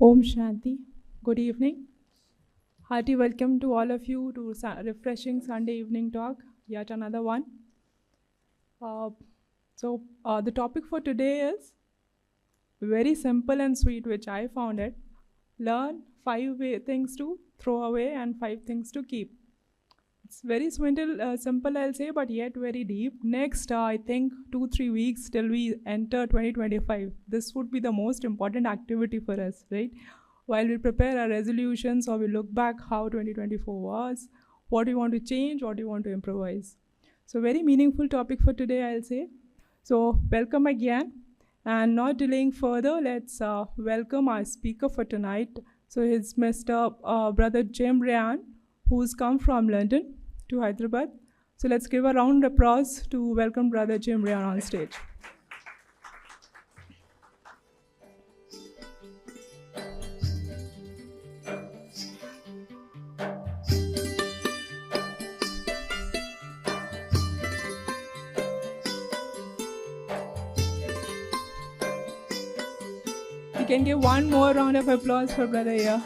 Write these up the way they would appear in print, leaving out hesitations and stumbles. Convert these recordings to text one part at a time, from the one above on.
Om Shanti. Good evening. Hearty welcome to all of you to refreshing Sunday evening talk, yet another one. The topic for today is very simple and sweet, which I found it. Learn 5 things to throw away and 5 things to keep. It's very simple, I'll say, but yet very deep. Next, I think 2-3 weeks till we enter 2025. This would be the most important activity for us, right? While we prepare our resolutions or we look back how 2024 was, what do you want to change, what do you want to improvise. So very meaningful topic for today, I'll say. So welcome again. And not delaying further, let's welcome our speaker for tonight. So it's Mr. Brother Jim Ryan, who's come from London to Hyderabad. So let's give a round of applause to welcome Brother Jim Ryan on stage. We can give one more round of applause for Brother here.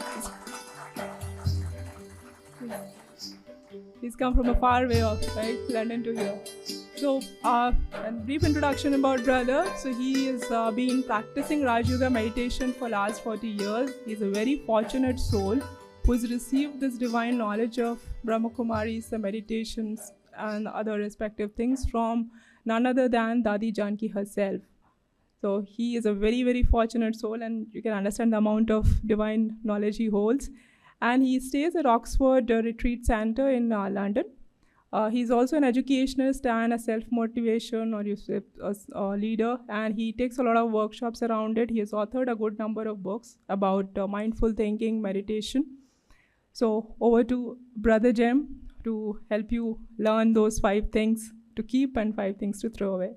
He's come from a far way off, right? London to here. So, a brief introduction about Brother. So, he has been practicing Raj Yoga meditation for last 40 years. He's a very fortunate soul who's received this divine knowledge of Brahma Kumaris, the meditations, and other respective things from none other than Dadi Janki herself. So, he is a very, very fortunate soul, and you can understand the amount of divine knowledge he holds. And he stays at Oxford Retreat Center in London. He's also an educationist and a self-motivation or leader, and he takes a lot of workshops around it. He has authored a good number of books about mindful thinking, meditation. So over to Brother Jim to help you learn those 5 things to keep and 5 things to throw away.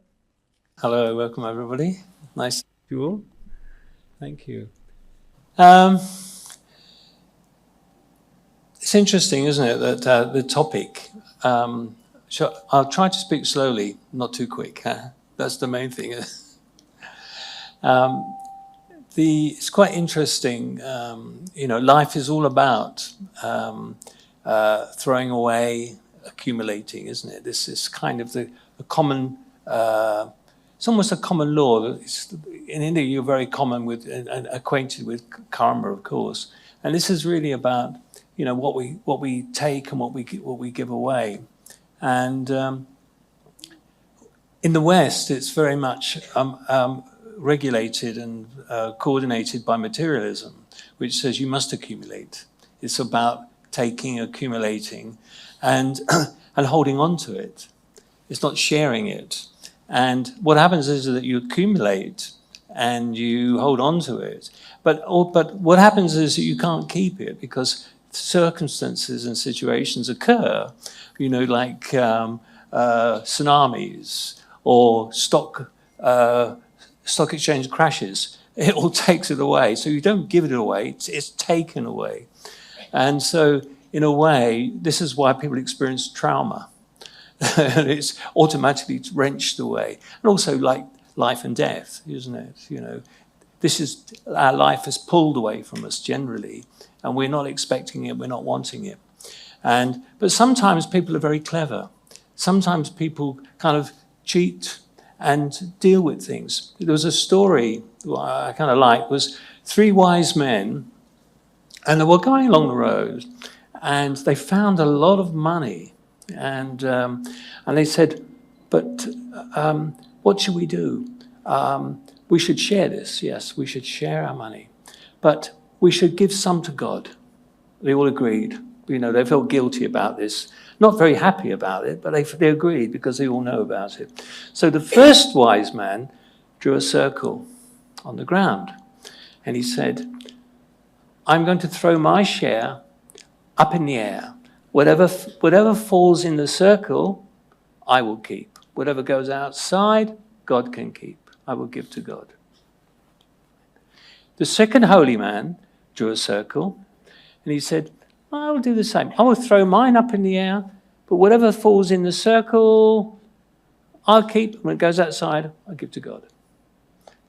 Hello, welcome everybody. Nice to meet you all. Thank you. It's interesting, isn't it, that the topic, I'll try to speak slowly, not too quick. That's the main thing. It's quite interesting, life is all about throwing away, accumulating, isn't it? This is kind of a common, it's almost a common law. In India, you're very common with and acquainted with karma, of course. And this is really about what we take and what we give away. And in the West, it's very much regulated and coordinated by materialism, which says you must accumulate. It's about taking, accumulating, and and holding on to it. It's not sharing it. And what happens is that you accumulate and you hold on to it. But what happens is that you can't keep it because circumstances and situations occur, like tsunamis or stock exchange crashes. It all takes it away. So you don't give it away, it's taken away. And so, in a way, this is why people experience trauma. It's automatically wrenched away. And also like life and death, isn't it? This is, our life is pulled away from us generally, and we're not expecting it, we're not wanting it. But sometimes people are very clever. Sometimes people kind of cheat and deal with things. There was a story I kind of liked, was 3 wise men, and they were going along the road, and they found a lot of money, and they said, but what should we do? We should share this, yes, we should share our money. But we should give some to God. They all agreed. They felt guilty about this. Not very happy about it, but they agreed because they all know about it. So the first wise man drew a circle on the ground. And he said, I'm going to throw my share up in the air. Whatever falls in the circle, I will keep. Whatever goes outside, God can keep. I will give to God. The second holy man drew a circle, and he said, I will do the same. I will throw mine up in the air, but whatever falls in the circle, I'll keep. When it goes outside, I'll give to God.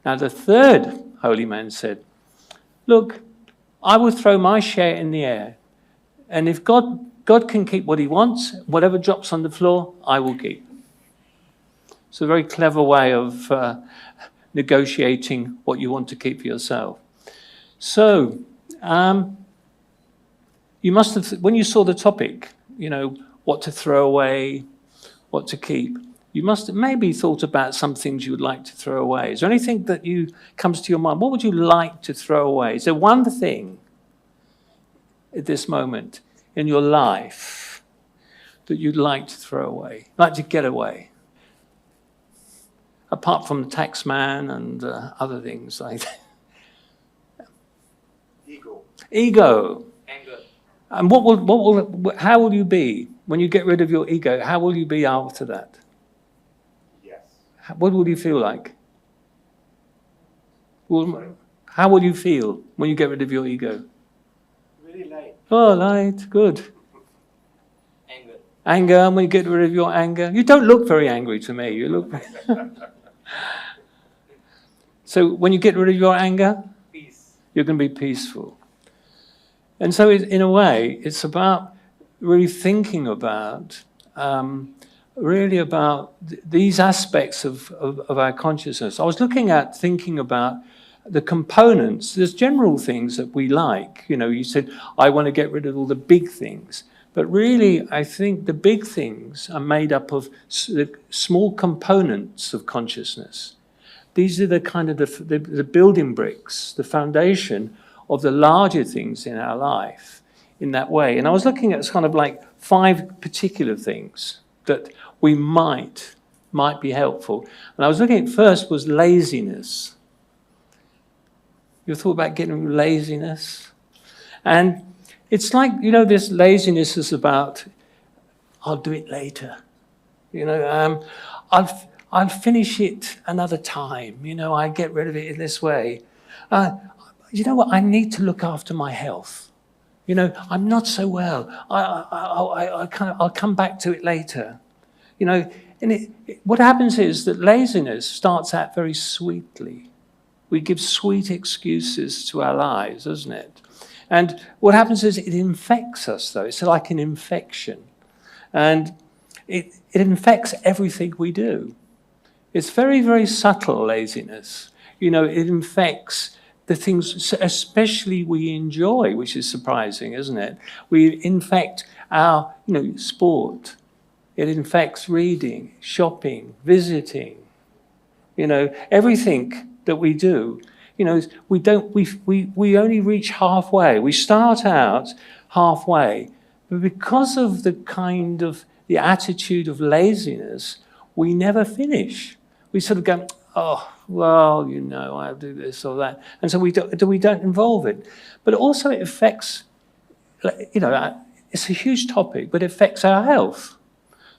Now the third holy man said, look, I will throw my share in the air. And if God can keep what he wants, whatever drops on the floor, I will keep. It's a very clever way of negotiating what you want to keep for yourself. So, you must have, when you saw the topic, what to throw away, what to keep, you must have maybe thought about some things you would like to throw away. Is there anything that comes to your mind? What would you like to throw away? Is there one thing at this moment in your life that you'd like to throw away, like to get away? Apart from the tax man and other things like that. Ego. Anger. And how will you be when you get rid of your ego? How will you be after that? Yes. What will you feel like? How will you feel when you get rid of your ego? Very light. Oh, light, good. Anger. Anger, when you get rid of your anger. You don't look very angry to me. You look. So when you get rid of your anger, Peace. you're going to be peaceful. And so in a way, it's about really thinking about, these aspects of our consciousness. I was thinking about the components. There's general things that we like. You said, I want to get rid of all the big things. But really, I think the big things are made up of small components of consciousness. These are the kind of the building bricks, the foundation of the larger things in our life in that way. And I was looking at kind of like 5 particular things that we might be helpful. And I was looking at first was laziness. You thought about getting rid of laziness? And it's like, this laziness is about, I'll do it later. I'll finish it another time. I get rid of it in this way. You know what? I need to look after my health. I'm not so well. I'll come back to it later. And what happens is that laziness starts out very sweetly. We give sweet excuses to our lives, doesn't it? And what happens is it infects us, though. It's like an infection. And it infects everything we do. It's very, very subtle laziness. It infects the things, especially we enjoy, which is surprising, isn't it? We infect our, sport. It infects reading, shopping, visiting. Everything that we do. We only reach halfway. We start out halfway, but because of the attitude of laziness, we never finish. We sort of go, oh, well, I'll do this or that. And so we don't involve it. But also it affects, it's a huge topic, but it affects our health.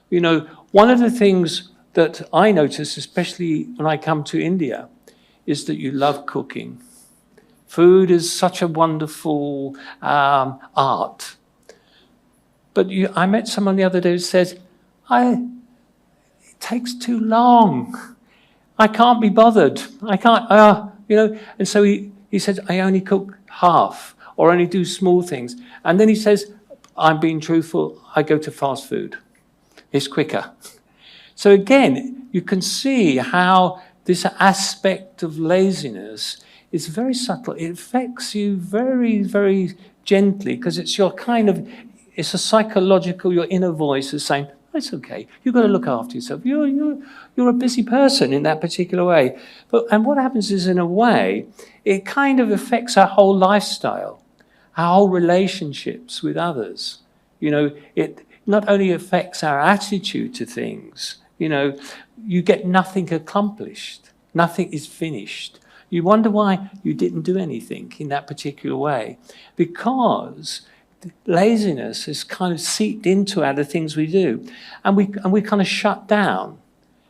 One of the things that I notice, especially when I come to India, is that you love cooking. Food is such a wonderful art. But I met someone the other day who said, it takes too long. I can't be bothered. I can't, And so he said, I only cook half or only do small things. And then he says, I'm being truthful, I go to fast food. It's quicker. So again, you can see how this aspect of laziness is very subtle. It affects you very, very gently because it's it's a psychological, your inner voice is saying, it's okay. You've got to look after yourself. You're a busy person in that particular way. And what happens is, in a way, it kind of affects our whole lifestyle, our whole relationships with others. It not only affects our attitude to things, you get nothing accomplished. Nothing is finished. You wonder why you didn't do anything in that particular way. Because laziness is kind of seeped into other things we do. And we kind of shut down.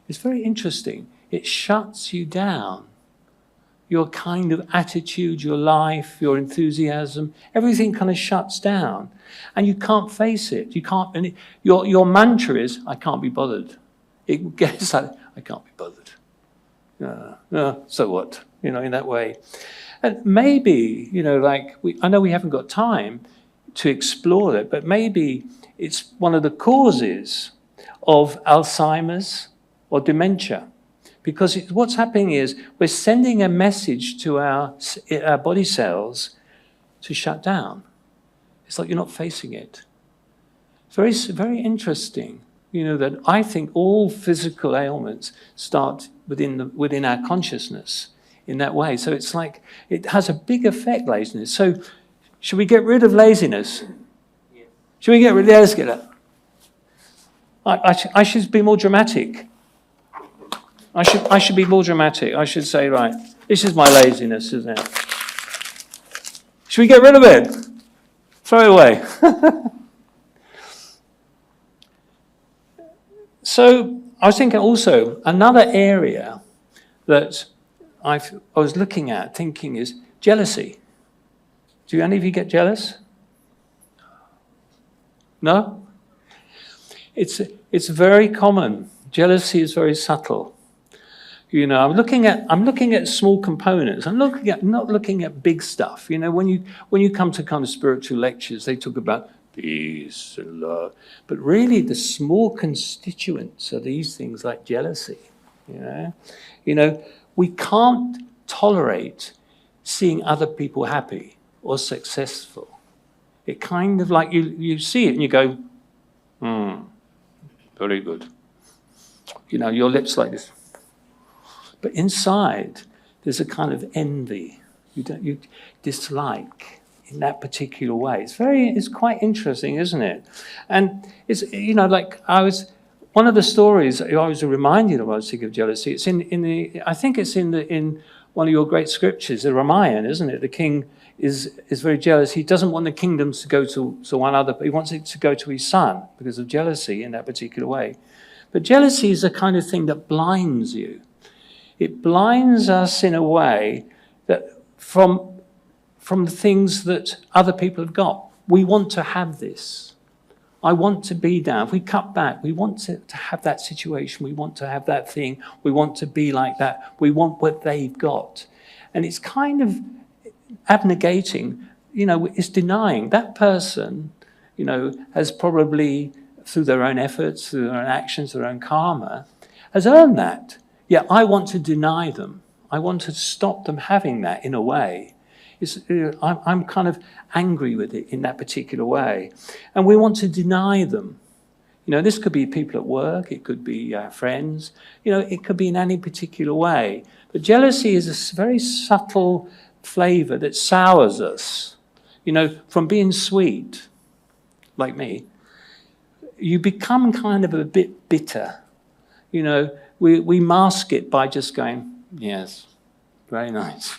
It's very interesting. It shuts you down. Your kind of attitude, your life, your enthusiasm, everything kind of shuts down. And you can't face it. You can't. And your mantra is, I can't be bothered. It gets like, I can't be bothered. So what? In that way. And maybe, I know we haven't got time to explore it, but maybe it's one of the causes of Alzheimer's or dementia. Because what's happening is we're sending a message to our body cells to shut down. It's like you're not facing it. Very, very interesting, that I think all physical ailments start within our consciousness in that way. So it's like it has a big effect, laziness. So should we get rid of laziness? Yes. Should we get rid of it? Let's get it. I should be more dramatic. I should be more dramatic. I should say, right, this is my laziness, isn't it? Should we get rid of it? Throw it away. So I was thinking also another area that I was looking at, thinking is jealousy. Do any of you get jealous? No? It's very common. Jealousy is very subtle. I'm looking at small components. I'm not looking at big stuff. When you come to kind of spiritual lectures, they talk about peace and love, but really the small constituents are these things like jealousy. We can't tolerate seeing other people happy or successful. It kind of like you see it and you go, very good. Your lips like this. But inside, there's a kind of envy. You dislike in that particular way. It's quite interesting, isn't it? And it's, one of the stories I was reminded of, I was thinking of jealousy. It's in one of your great scriptures, the Ramayana, isn't it? The king is very jealous. He doesn't want the kingdoms to go to one other, but he wants it to go to his son because of jealousy in that particular way. But jealousy is the kind of thing that blinds you. It blinds us in a way that from the things that other people have got. We want to have this. I want to be down. If we cut back, we want to have that situation. We want to have that thing. We want to be like that. We want what they've got. And it's kind of abnegating, it's denying. That person, has probably, through their own efforts, through their own actions, their own karma, has earned that. Yet I want to deny them. I want to stop them having that in a way. I'm kind of angry with it in that particular way. And we want to deny them. This could be people at work. It could be friends. It could be in any particular way. But jealousy is a very subtle flavor that sours us. From being sweet, like me, you become kind of a bit bitter. We mask it by just going, yes, very nice.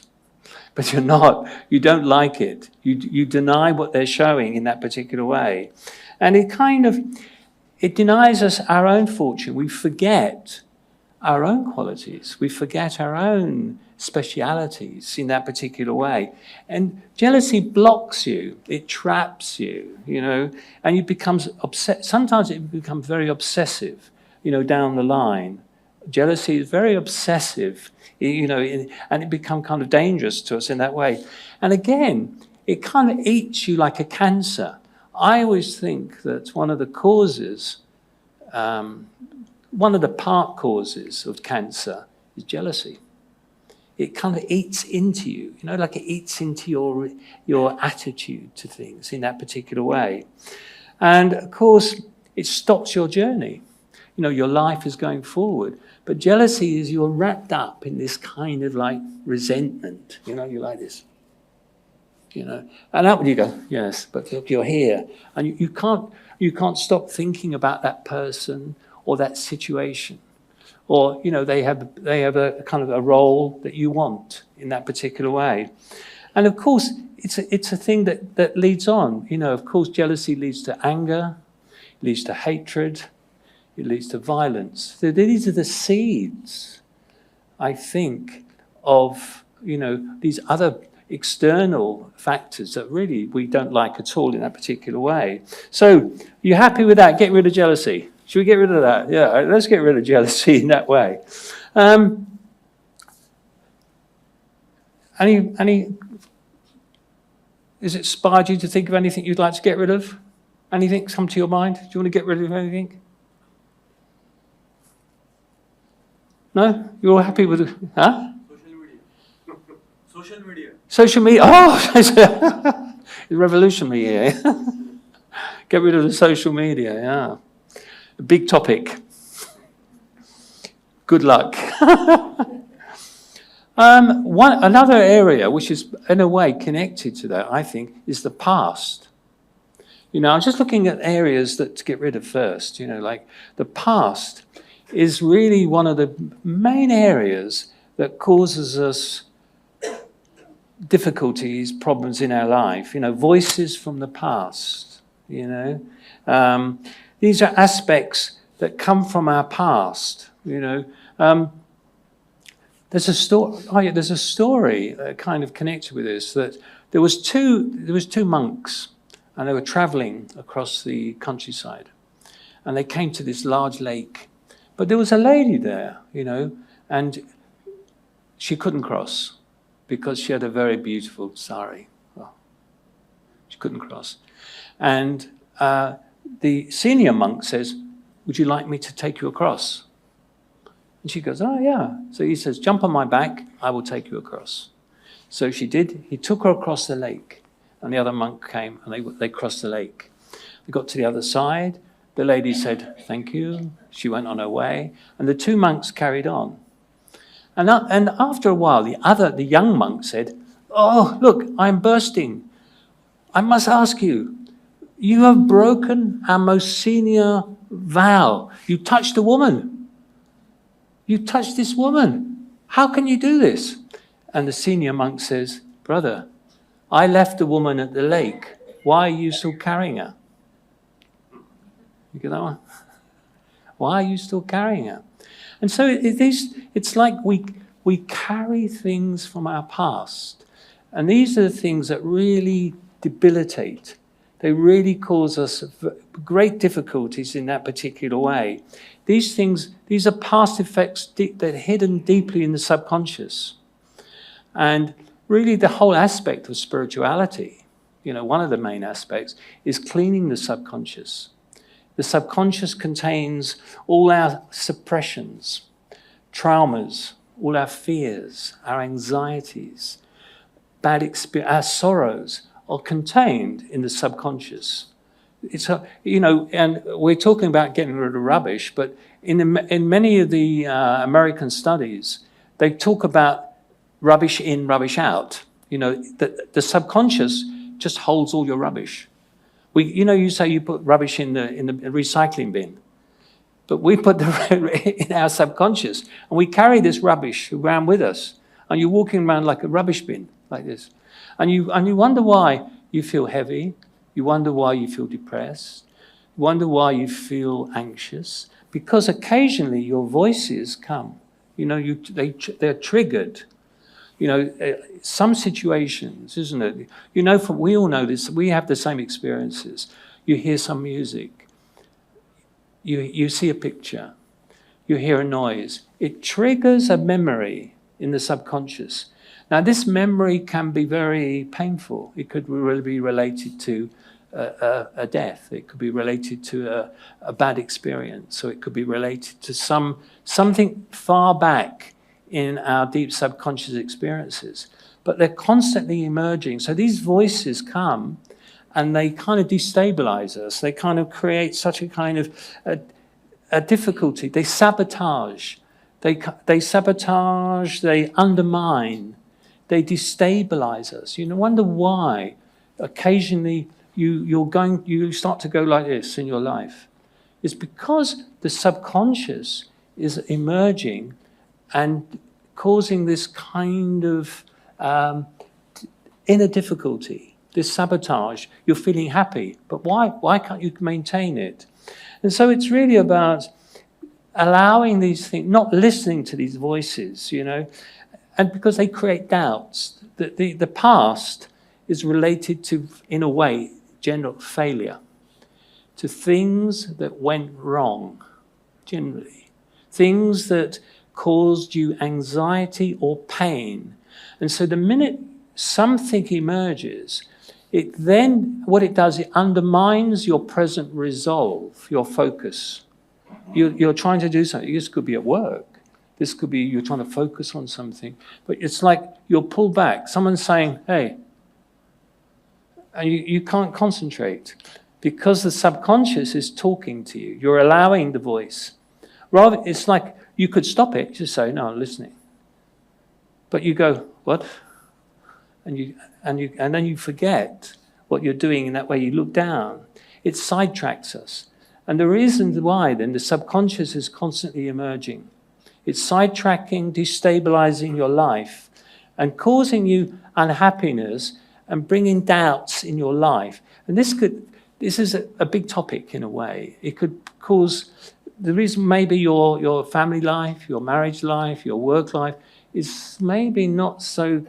But you're not. You don't like it. You deny what they're showing in that particular way. And it denies us our own fortune. We forget our own qualities. We forget our own specialities in that particular way. And jealousy blocks you. It traps you, and you becomes upset. Sometimes it becomes very obsessive, down the line. Jealousy is very obsessive, and it becomes kind of dangerous to us in that way. And again, it kind of eats you like a cancer. I always think that one of the causes, one of the part causes of cancer is jealousy. It kind of eats into you, like it eats into your attitude to things in that particular way. And of course, it stops your journey. Your life is going forward. But jealousy is you're wrapped up in this kind of like resentment. You're like this. And out when you go, yes, but look, you're here. And you can't stop thinking about that person or that situation. Or, they have a kind of a role that you want in that particular way. And of course, it's a thing that leads on. Of course, jealousy leads to anger, leads to hatred, it leads to violence. So these are the seeds, I think, of, these other external factors that really we don't like at all in that particular way. So, you happy with that? Get rid of jealousy. Should we get rid of that? Yeah, let's get rid of jealousy in that way. Any? Has it inspired you to think of anything you'd like to get rid of? Anything come to your mind? Do you want to get rid of anything? No? You're all happy with it? Huh? Social media. Social media. Social media. Oh, revolutionary here. Get rid of the social media, yeah. A big topic. Good luck. Another area which is in a way connected to that, I think, is the past. I'm just looking at areas that to get rid of first, like the past is really one of the main areas that causes us difficulties, problems in our life, voices from the past, These are aspects that come from our past, There's a story kind of connected with this, that there was two monks, and they were traveling across the countryside, and they came to this large lake. But there was a lady there, and she couldn't cross because she had a very beautiful sari. Well, she couldn't cross. And the senior monk says, "Would you like me to take you across?" And she goes, "Oh, yeah." So he says, "Jump on my back, I will take you across." So she did. He took her across the lake, and the other monk came, and they crossed the lake. They got to the other side. The lady said, "Thank you." She went on her way, and the two monks carried on. And after a while, the young monk said, "Oh, look, I'm bursting. I must ask you, you have broken our most senior vow. You touched a woman. You touched this woman. How can you do this?" And the senior monk says, "Brother, I left the woman at the lake. Why are you still carrying her?" You get that one? Why are you still carrying her? And so it's like we carry things from our past. And these are the things that really debilitate. They really cause us great difficulties in that particular way. These are past effects that are hidden deeply in the subconscious. And really the whole aspect of spirituality, one of the main aspects, is cleaning the subconscious. The subconscious contains all our suppressions, traumas, all our fears, our anxieties, our sorrows are contained in the subconscious. And we're talking about getting rid of rubbish, but in many of the American studies, they talk about rubbish in, rubbish out. The subconscious just holds all your rubbish. You say you put rubbish in the recycling bin, but we put in our subconscious, and we carry this rubbish around with us, and you're walking around like a rubbish bin, like this, and you wonder why you feel heavy, you wonder why you feel depressed, you wonder why you feel anxious, because occasionally your voices come. They're triggered. Some situations, isn't it? We all know this. We have the same experiences. You hear some music. You see a picture. You hear a noise. It triggers a memory in the subconscious. Now, this memory can be very painful. It could really be related to a death. It could be related to a bad experience. So it could be related to something far back in our deep subconscious experiences. But they're constantly emerging. So these voices come and they kind of destabilize us. They kind of create such a kind of a difficulty. They sabotage. They sabotage, they undermine, they destabilize us. You wonder why occasionally you start to go like this in your life. It's because the subconscious is emerging and causing this kind of inner difficulty, this sabotage. You're feeling happy, but why can't you maintain it? And so it's really about allowing these things, not listening to these voices, and because they create doubts. The past is related to, in a way, general failure, to things that went wrong, generally. Things that caused you anxiety or pain. And so the minute something emerges, what it does, it undermines your present resolve, your focus. You're trying to do something. This could be at work. This could be you're trying to focus on something. But it's like you're pulled back. Someone's saying, hey, and you can't concentrate because the subconscious is talking to you. You're allowing the voice. Rather, it's like you could stop it, just say, no, I'm listening. But you go, what? And then you forget what you're doing in that way. You look down. It sidetracks us. And the reason why, then, the subconscious is constantly emerging. It's sidetracking, destabilizing your life, and causing you unhappiness and bringing doubts in your life. And this is a big topic in a way. It could cause the reason maybe your family life, your marriage life, your work life is maybe not so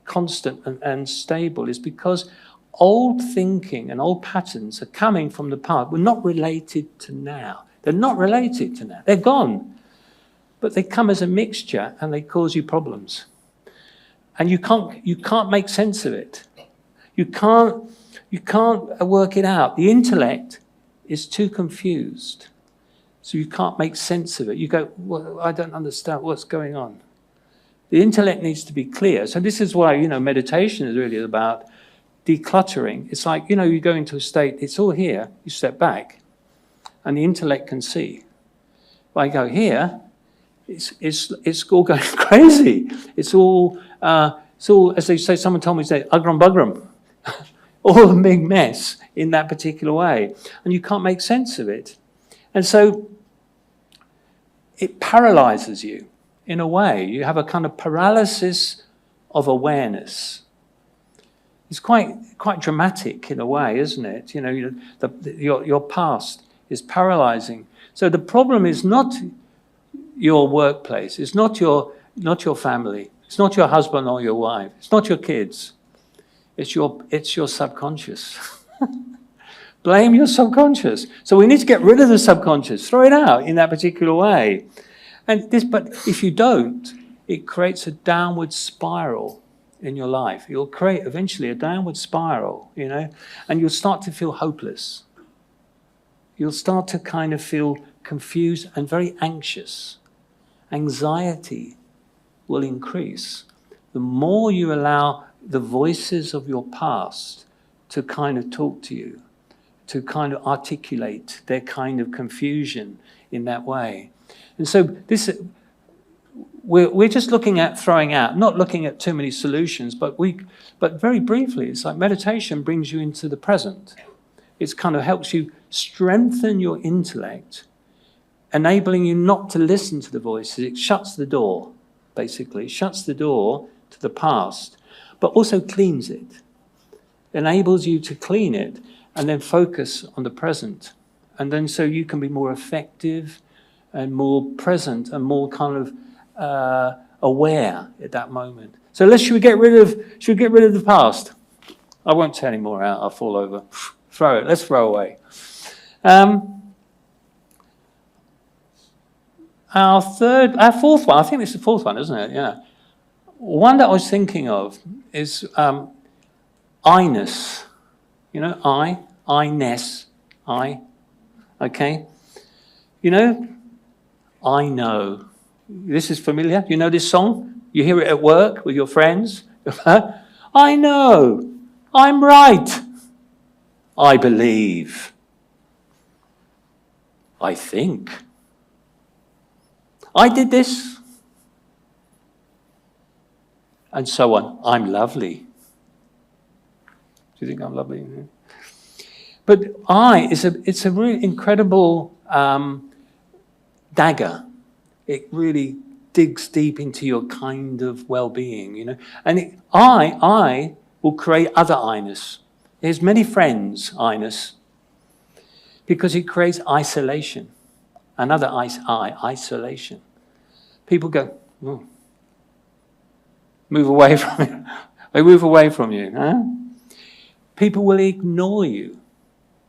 constant and stable is because old thinking and old patterns are coming from the past. We're not related to now. They're not related to now. They're gone. But they come as a mixture and they cause you problems. And you can't make sense of it. You can't work it out. The intellect is too confused. So you can't make sense of it. You go, well, I don't understand what's going on. The intellect needs to be clear. So this is why, meditation is really about decluttering. It's like, you go into a state, it's all here, you step back, and the intellect can see. If I go here, it's all going crazy. It's all, as they say, someone told me today, ugram bugram. All a big mess in that particular way. And you can't make sense of it. And so it paralyzes you in a way. You have a kind of paralysis of awareness. It's quite dramatic in a way, isn't it? Your past is paralyzing. So the problem is not your workplace. It's not your family. It's not your husband or your wife. It's not your kids. It's your subconscious. Blame your subconscious. So we need to get rid of the subconscious. Throw it out in that particular way. But if you don't, it creates a downward spiral in your life. You'll create eventually a downward spiral, and you'll start to feel hopeless. You'll start to kind of feel confused and very anxious. Anxiety will increase. The more you allow the voices of your past to kind of talk to you, to kind of articulate their kind of confusion in that way. And so we're just looking at throwing out, not looking at too many solutions, but very briefly, it's like meditation brings you into the present. It kind of helps you strengthen your intellect, enabling you not to listen to the voices. It shuts the door, basically. It shuts the door to the past, but also cleans it. Enables you to clean it and then focus on the present. And then so you can be more effective and more present and more kind of aware at that moment. So should we get rid of the past? I won't tell any more out, I'll fall over. Throw it, let's throw away. Our fourth one, I think it's the fourth one, isn't it? Yeah. One that I was thinking of is I-ness. I-ness, okay? I know. This is familiar. You know this song? You hear it at work with your friends? I know. I'm right. I believe. I think. I did this. And so on. I'm lovely. Do you think I'm lovely? But it's a really incredible dagger. It really digs deep into your kind of well-being, And I will create other I-ness. There's many friends, I-ness, because it creates isolation. Another isolation. People go, oh, move away from you. They move away from you. Huh? People will ignore you.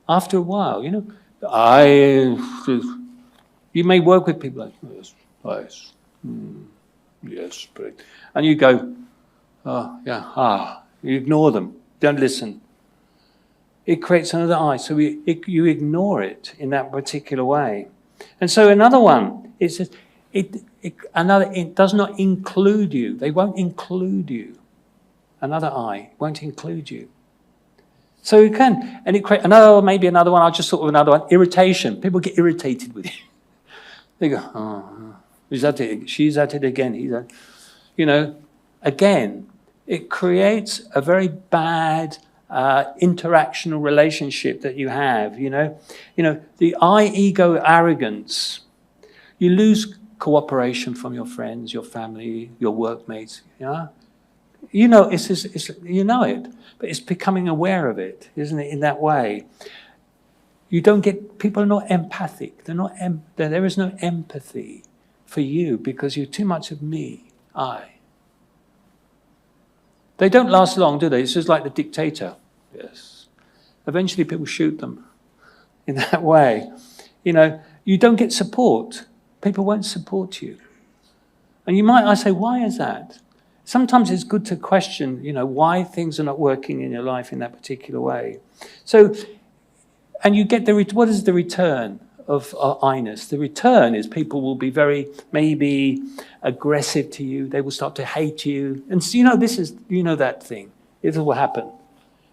After a while, you may work with people like this. Yes, and you go, oh, yeah, you ignore them, don't listen. It creates another I, so you ignore it in that particular way. And so another one, it says, it does not include you. They won't include you. Another I won't include you. So you can, and it creates maybe another one, I'll just thought of another one, irritation. People get irritated with you. They go, oh, he's at it, she's at it again. He's at, again, it creates a very bad interactional relationship that you have, the I, ego, arrogance. You lose cooperation from your friends, your family, your workmates, it's you know it, but it's becoming aware of it, isn't it, in that way? You don't get, people are not empathic. There is no empathy for you because you're too much of me, I. They don't last long, do they? It's just like the dictator. Yes. Eventually people shoot them in that way. You don't get support. People won't support you. And I say, why is that? Sometimes it's good to question, why things are not working in your life in that particular way. So, and you get what is the return of I-ness? The return is people will be very, maybe aggressive to you. They will start to hate you. And so, that thing. It will happen.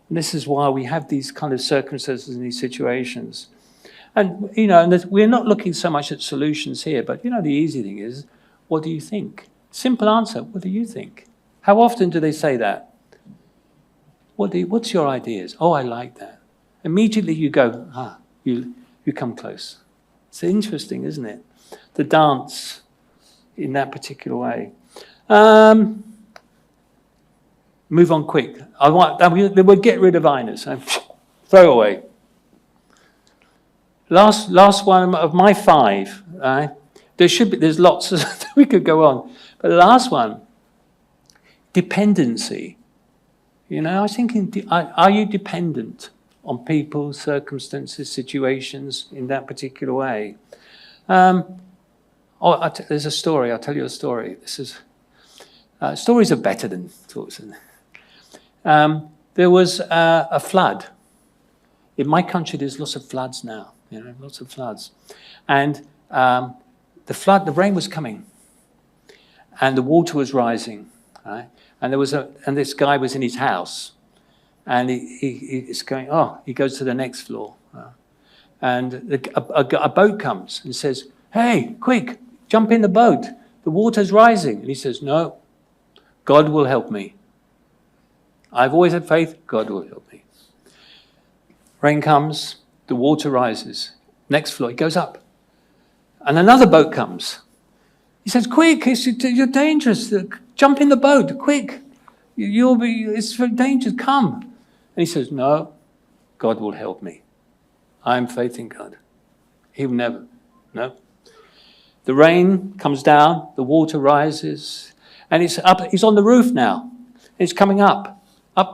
And this is why we have these kind of circumstances and these situations. And, we're not looking so much at solutions here, but, the easy thing is, what do you think? Simple answer, what do you think? How often do they say that? What's your ideas? Oh, I like that. Immediately you go, you come close. It's interesting, isn't it? The dance in that particular way. Move on quick. We'll get rid of I-ness. Throw away. Last one of my 5. There's lots that we could go on. But the last one, dependency. I was thinking, are you dependent on people, circumstances, situations in that particular way? There's a story. I'll tell you a story. Stories are better than talks. There was a flood. In my country, there's lots of floods now. Lots of floods. And the rain was coming. And the water was rising. Right? And this guy was in his house. And he goes to the next floor. And a boat comes and says, hey, quick, jump in the boat. The water's rising. And he says, no, God will help me. I've always had faith, God will help me. Rain comes, the water rises. Next floor, he goes up. And another boat comes. He says, quick, you're dangerous. Jump in the boat, quick. It's dangerous, come. And he says, no, God will help me. I have faith in God. He will never, no. The rain comes down, the water rises, and it's up. He's on the roof now. It's coming up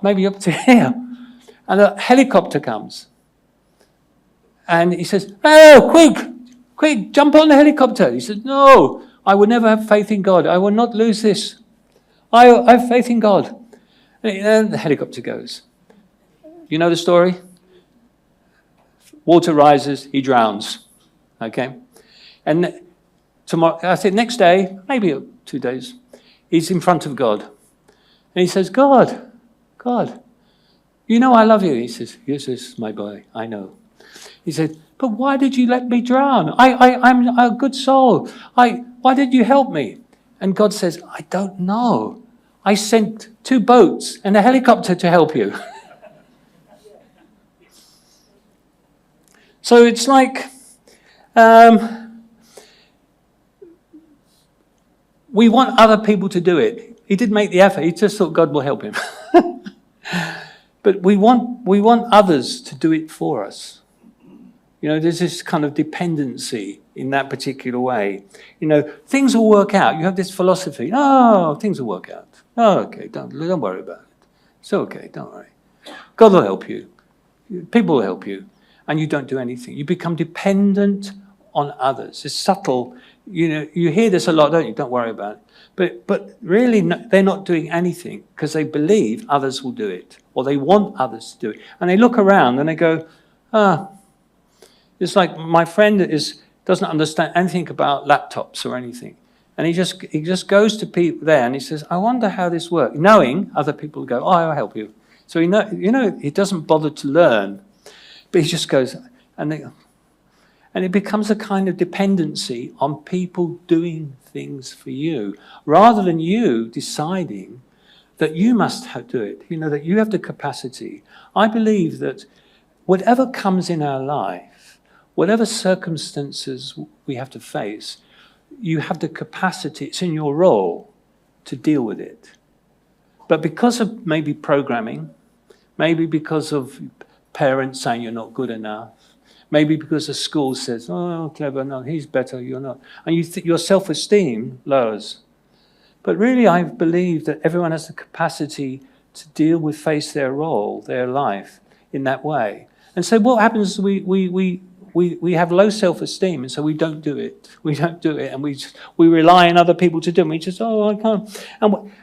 maybe up to here. And a helicopter comes. And he says, oh, quick, jump on the helicopter. He says, no, I will never have faith in God. I will not lose this. I have faith in God. And the helicopter goes. You know the story? Water rises, he drowns. Okay? And next day, maybe 2 days, he's in front of God. And he says, God, you know I love you. He says, yes, my boy, I know. He said, but why did you let me drown? I'm a good soul. Why did you help me? And God says, I don't know. I sent 2 boats and a helicopter to help you. So it's like we want other people to do it. He did make the effort. He just thought God will help him. But we want others to do it for us. There's this kind of dependency in that particular way. Things will work out. You have this philosophy. Oh, things will work out. Oh, okay, don't worry about it. It's okay, don't worry. God will help you. People will help you. And you don't do anything. You become dependent on others. It's subtle. You hear this a lot, don't you? Don't worry about it. But really, they're not doing anything because they believe others will do it, or they want others to do it. And they look around and they go, it's like my friend doesn't understand anything about laptops or anything. And he just goes to people there and he says, I wonder how this works, knowing other people go, I'll help you. So he doesn't bother to learn, but he just goes, and it becomes a kind of dependency on people doing things for you, rather than you deciding that you must do it, that you have the capacity. I believe that whatever comes in our life, whatever circumstances we have to face, you have the capacity, it's in your role to deal with it. But because of maybe programming, maybe because of parents saying you're not good enough, maybe because the school says, oh, clever, no, he's better, you're not. And your self-esteem lowers. But really, I believe that everyone has the capacity to face their role, their life, in that way. And so what happens is we have low self-esteem, and so we don't do it. We don't do it, and we rely on other people to do it. And we just, I can't.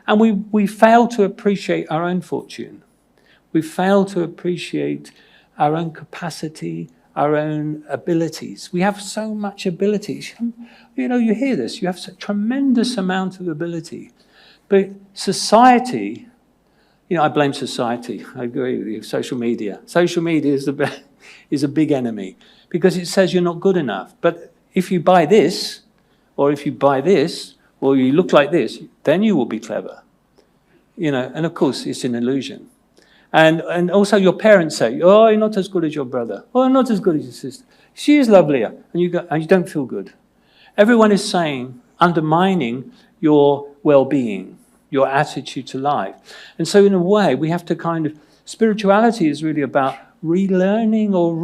And we fail to appreciate our own fortune. We fail to appreciate our own capacity, our own abilities. We have so much abilities. You hear this. You have a tremendous amount of ability. But society, I blame society. I agree with you. Social media. Social media is a big enemy because it says you're not good enough. But if you buy this, or if you buy this, or you look like this, then you will be clever. And of course, it's an illusion. And also your parents say, oh, you're not as good as your brother. Oh, you're not as good as your sister. She is lovelier. And you don't feel good. Everyone is saying, undermining your well-being, your attitude to life. And so in a way, we have to spirituality is really about relearning or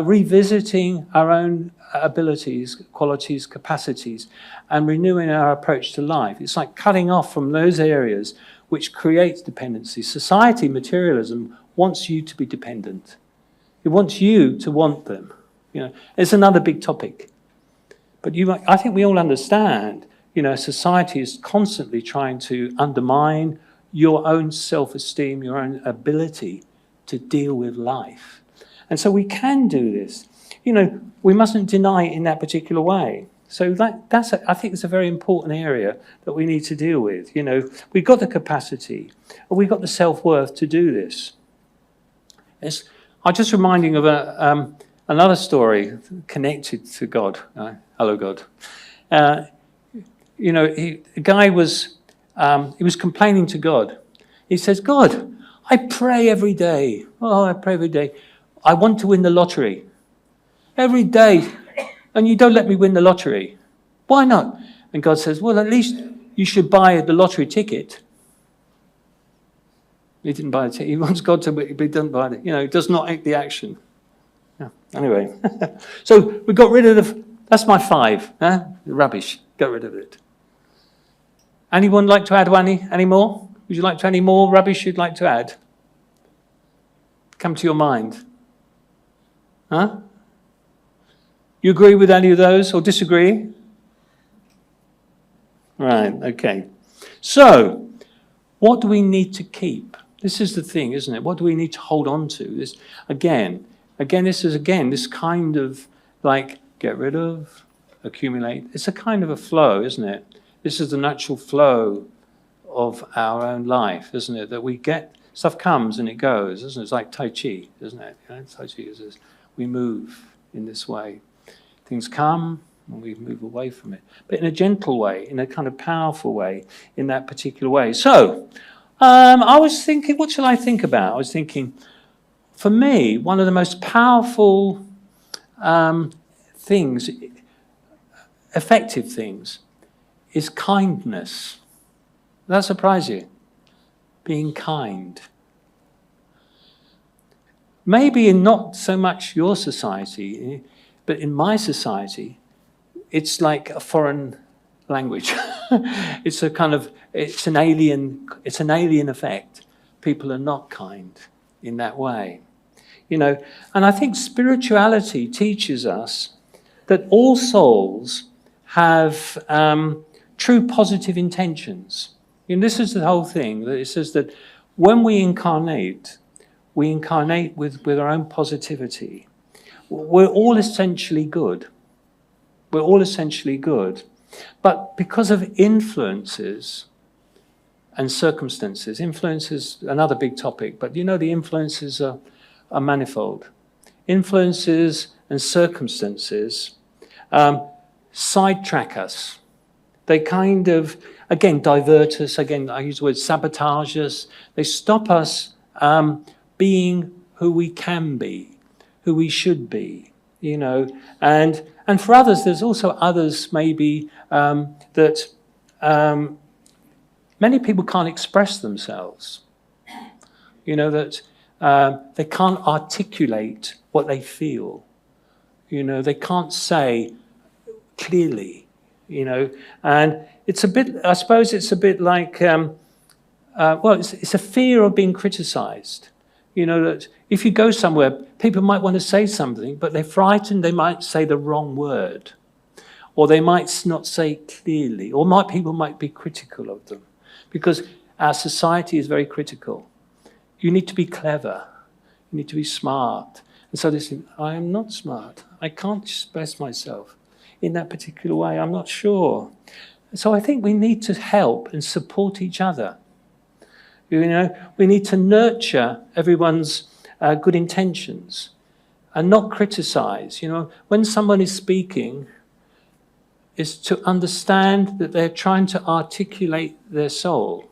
revisiting our own abilities, qualities, capacities, and renewing our approach to life. It's like cutting off from those areas which creates dependency. Society, materialism, wants you to be dependent. It wants you to want them. It's another big topic. But I think we all understand, society is constantly trying to undermine your own self-esteem, your own ability to deal with life. And so we can do this. We mustn't deny it in that particular way. So I think it's a very important area that we need to deal with. We've got the capacity, or we've got the self-worth to do this. I'm just reminding of another story connected to God. Hello, God. A guy was complaining to God. He says, God, I pray every day. Oh, I pray every day. I want to win the lottery. Every day. And you don't let me win the lottery. Why not? And God says, well, at least you should buy the lottery ticket. He didn't buy the ticket. He wants God to, but he doesn't buy it. He does not take the action. Yeah. Anyway. So we got rid of that's my 5. Rubbish. Get rid of it. Anyone like to add any more? Would you like to add any more rubbish you'd like to add? Come to your mind. Huh? You agree with any of those or disagree? Right, okay. So, what do we need to keep? This is the thing, isn't it? What do we need to hold on to? This this kind of like get rid of, accumulate. It's a kind of a flow, isn't it? This is the natural flow of our own life, isn't it? That we get, stuff comes and it goes, isn't it? It's like Tai Chi, isn't it? Tai Chi is this, we move in this way. Things come and we move away from it. But in a gentle way, in a kind of powerful way, in that particular way. So, I was thinking, what shall I think about? I was thinking, for me, one of the most powerful things, effective things, is kindness. Does that surprise you? Being kind. Maybe in not so much your society, but in my society, it's like a foreign language. It's an alien effect. People are not kind in that way. And I think spirituality teaches us that all souls have true positive intentions. And this is the whole thing. That it says that when we incarnate with our own positivity. We're all essentially good. We're all essentially good. But because of influences and circumstances, influence is another big topic, but you know the influences are manifold. Influences and circumstances sidetrack us. They kind of, again, divert us. Again, I use the word sabotage us. They stop us being who we can be, who we should be, you know. And for others, there's also others maybe that many people can't express themselves. You know, that they can't articulate what they feel. You know, they can't say clearly, you know. And it's a bit, I suppose it's a bit like, it's a fear of being criticized. You know, that if you go somewhere, people might want to say something, but they're frightened they might say the wrong word. Or they might not say clearly. Or people might be critical of them. Because our society is very critical. You need to be clever. You need to be smart. And so they think, I am not smart. I can't express myself in that particular way. I'm not sure. So I think we need to help and support each other. You know, we need to nurture everyone's good intentions and not criticize. You know, when someone is speaking, is to understand that they're trying to articulate their soul.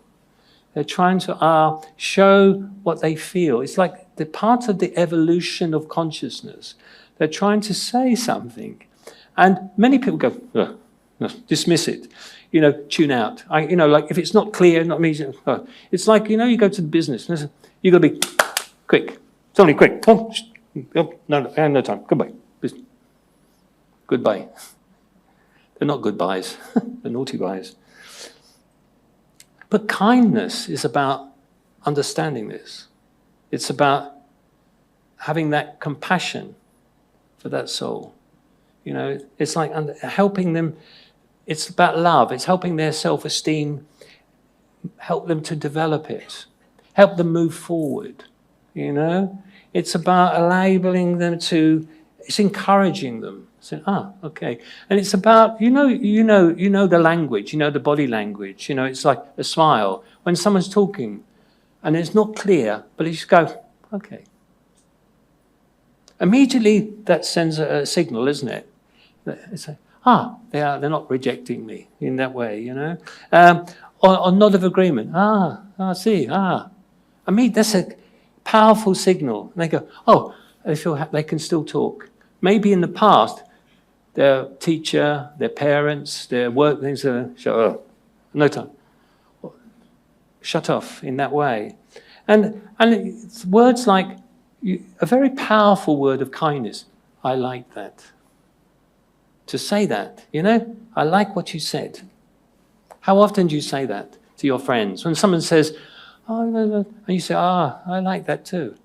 They're trying to show what they feel. It's like the part of the evolution of consciousness. They're trying to say something. And many people go, no, dismiss it. You know, tune out. Like if it's not clear, not me. It's like, you know, you go to the business. You've got to be quick. It's only quick. Oh, no, I have no time. Goodbye. Goodbye. They're not goodbyes. They're naughty byes. But kindness is about understanding this. It's about having that compassion for that soul. You know, it's like helping them. It's about love. It's helping their self-esteem, help them to develop it, help them move forward, you know. It's about enabling them to, it's encouraging them. Saying, okay. And it's about, you know the language, you know the body language, you know, it's like a smile. When someone's talking and it's not clear, but you just go, okay. Immediately that sends a signal, isn't it? It's like, they're not rejecting me in that way, you know. Or nod of agreement. I see. I mean, that's a powerful signal. And they go, they feel they can still talk. Maybe in the past, their teacher, their parents, their work things are no time. Shut off in that way. And it's words like a very powerful word of kindness. I like that. To say that, you know, I like what you said. How often do you say that to your friends? When someone says, and you say, I like that too.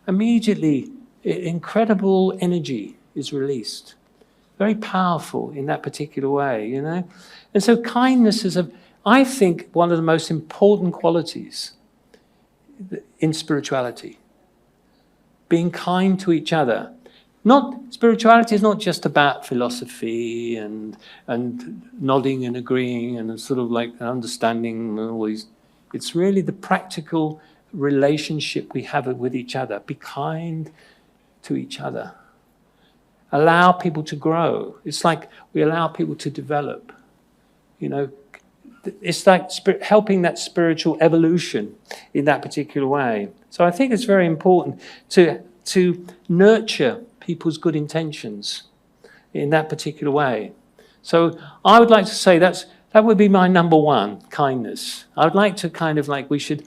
Immediately, incredible energy is released. Very powerful in that particular way, you know. And so kindness is, I think, one of the most important qualities in spirituality. Being kind to each other. Spirituality is not just about philosophy and nodding and agreeing and sort of like understanding all these. It's really the practical relationship we have with each other. Be kind to each other. Allow people to grow. It's like we allow people to develop. You know, it's like helping that spiritual evolution in that particular way. So I think it's very important to nurture people's good intentions in that particular way. So I would like to say that would be my number one, kindness. I would like to kind of like we should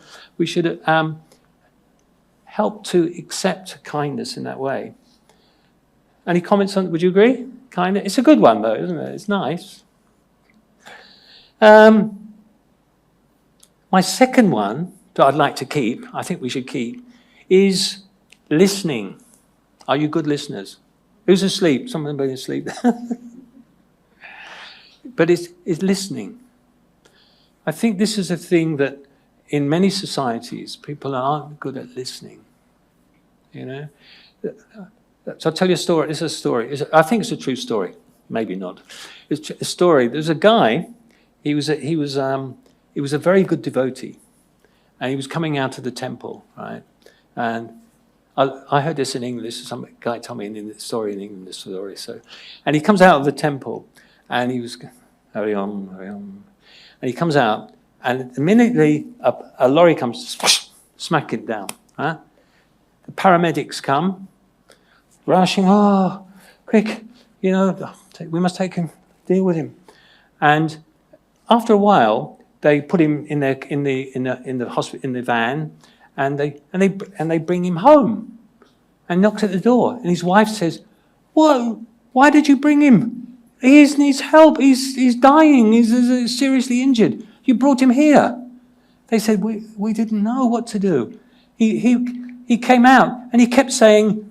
help to accept kindness in that way. Any comments on? Would you agree? Kindness. It's a good one though, isn't it? It's nice. My second one that I'd like to keep, I think we should keep, is listening. Are you good listeners? Who's asleep? Somebody asleep. But it's listening. I think this is a thing that in many societies, people aren't good at listening. You know? So I'll tell you a story. It's a story. I think it's a true story. Maybe not. It's a story. There's a guy. He was a very good devotee, and he was coming out of the temple, right? And I heard this in English. Some guy told me in the story in English. Story. So, and he comes out of the temple, and he was Hari Om, Hari Om, and he comes out, and immediately a lorry comes, smack it down. Huh? The paramedics come, rushing. Oh, quick! You know, we must take him, deal with him. And after a while, they put him in the hospital in the van, and they bring him home, and knocks at the door. And his wife says, "What? Why did you bring him? He needs help. He's dying. He's seriously injured. You brought him here." They said, "We didn't know what to do." He came out and he kept saying,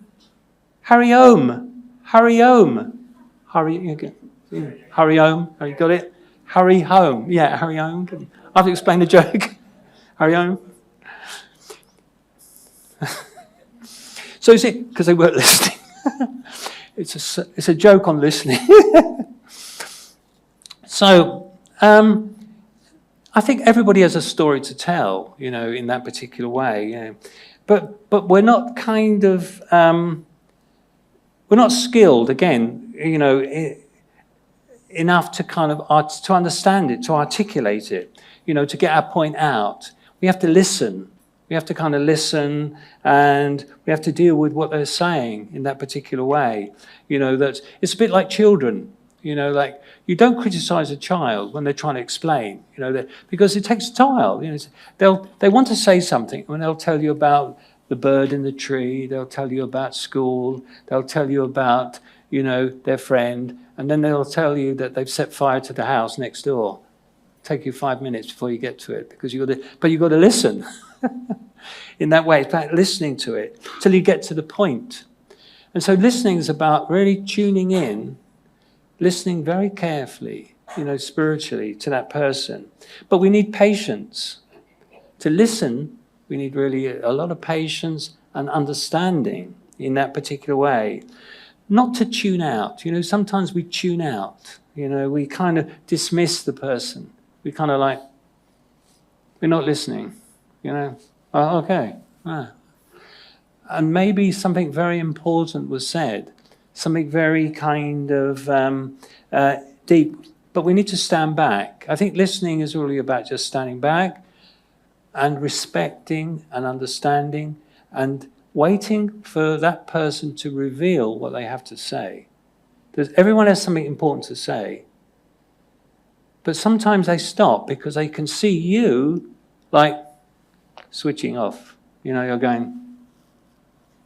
"Hari Om, Hari Om, Hari Om." You got it? Hurry home. Yeah, hurry home. I've explained the joke. Hurry home. So is it because they weren't listening? It's a joke on listening. So I think everybody has a story to tell, you know, in that particular way. You know. But we're not kind of we're not skilled again, you know. Enough to kind of to understand it, to articulate it, you know, to get our point out. We have to listen. We have to kind of listen, and we have to deal with what they're saying in that particular way. You know, that it's a bit like children. You know, like you don't criticize a child when they're trying to explain. You know, because it takes a while. You know, they want to say something, and they'll tell you about the bird in the tree. They'll tell you about school. They'll tell you about, you know, their friend. And then they'll tell you that they've set fire to the house next door. Take you 5 minutes before you get to it, because you've got to listen. In that way, it's about listening to it till you get to the point. And so listening is about really tuning in, listening very carefully, you know, spiritually to that person. But we need patience. To listen, we need really a lot of patience and understanding in that particular way. Not to tune out. You know, sometimes we tune out. You know, we kind of dismiss the person. We kind of like, we're not listening. You know, oh, okay. Ah. And maybe something very important was said. Something very kind of deep. But we need to stand back. I think listening is really about just standing back and respecting and understanding and waiting for that person to reveal what they have to say. Everyone has something important to say. But sometimes they stop because they can see you like switching off. You know, you're going,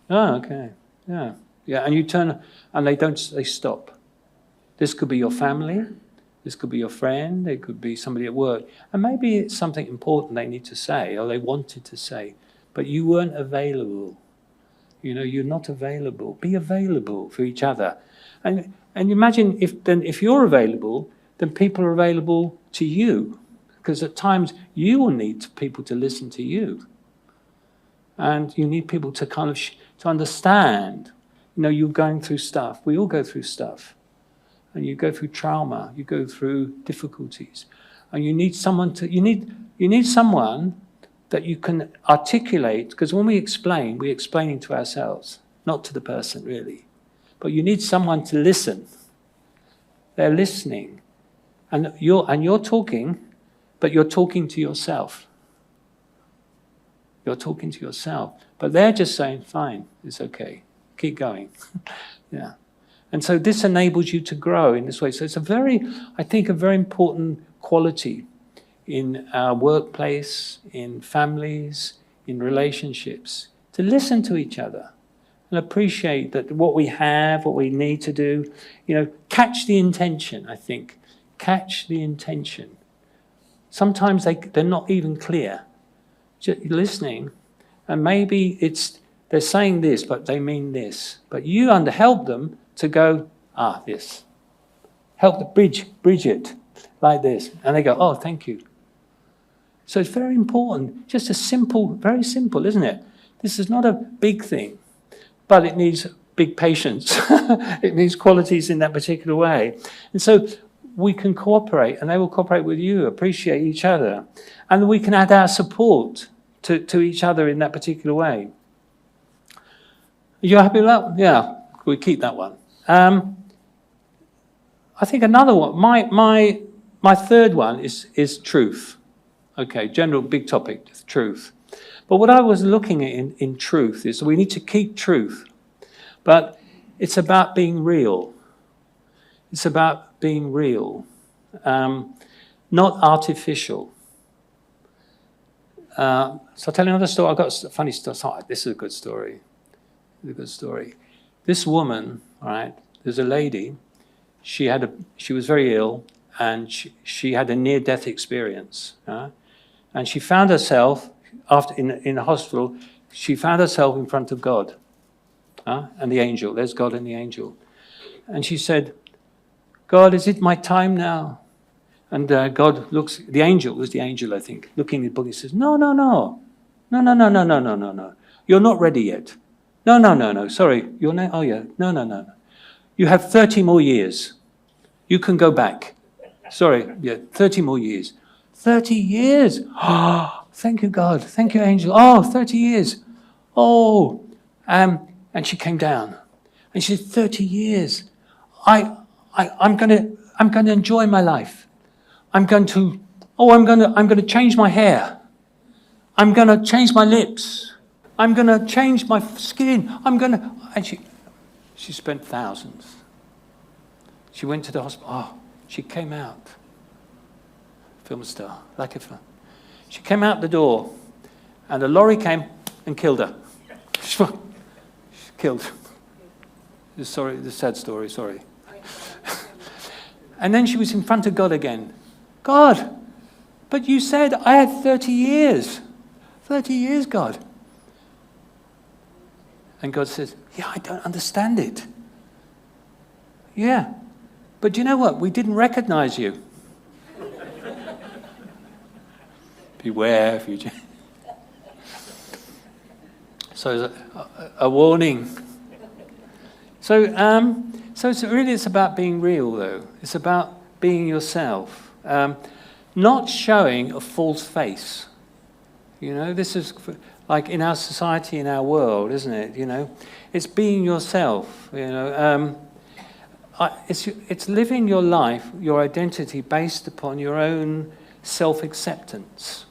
oh, okay, yeah. Yeah, and you turn and they stop. This could be your family, this could be your friend, it could be somebody at work. And maybe it's something important they need to say or they wanted to say, but you weren't available. You know, you're not available. Be available for each other. And imagine if you're available, then people are available to you. Because at times you will need people to listen to you. And you need people to kind of to understand. You know, you're going through stuff. We all go through stuff. And you go through trauma. You go through difficulties. And you need someone you need someone that you can articulate, because when we're explaining to ourselves, not to the person really. But you need someone to listen. They're listening. And you're talking, but you're talking to yourself. You're talking to yourself. But they're just saying, fine, it's okay. Keep going. Yeah. And so this enables you to grow in this way. So it's a very important quality in our workplace, in families, in relationships, to listen to each other and appreciate that what we have, what we need to do, you know, catch the intention, I think. Catch the intention. Sometimes they're not even clear. Just listening, and maybe they're saying this, but they mean this. But you help them to go, this. Help the bridge it, like this. And they go, oh, thank you. So it's very important. Just a simple, very simple, isn't it? This is not a big thing, but it needs big patience. It needs qualities in that particular way. And so we can cooperate, and they will cooperate with you, appreciate each other, and we can add our support to each other in that particular way. Are you happy with that? Yeah, we keep that one. I think another one, my third one is truth. Okay, general big topic, truth. But what I was looking at in truth is we need to keep truth, but it's about being real. It's about being real, not artificial. So I'll tell you another story. I've got a funny story. This is a good story. It's a good story. This woman, all right, there's a lady. She was very ill, and she had a near-death experience. And she found herself in the hospital. She found herself in front of God, and the angel. There's God and the angel, and she said, "God, is it my time now?" And God looks. The angel was the angel, I think, looking at the book. He says, "No. You're not ready yet. No. Sorry, you're not. Oh yeah. No. You have 30 more years. You can go back. Sorry, yeah, 30 more years. 30 years. Oh, thank you, God. Thank you, angel. Oh, 30 years. Oh, and she came down, and she said, 30 years. I'm going to enjoy my life. I'm going to change my hair. I'm going to change my lips. I'm going to change my skin. And she spent thousands. She went to the hospital. Oh, she came out. Film star, like a film. She came out the door, and a lorry came and killed her. She killed. Sorry, the sad story, sorry. And then she was in front of God again. God, but you said I had 30 years. 30 years, God. And God says, yeah, I don't understand it. Yeah. But you know what? We didn't recognize you. Beware if you... So it's a warning. So it's about being real, though. It's about being yourself. Not showing a false face. You know, this is like in our society, in our world, isn't it? You know, it's being yourself. You know, it's living your life, your identity based upon your own self-acceptance.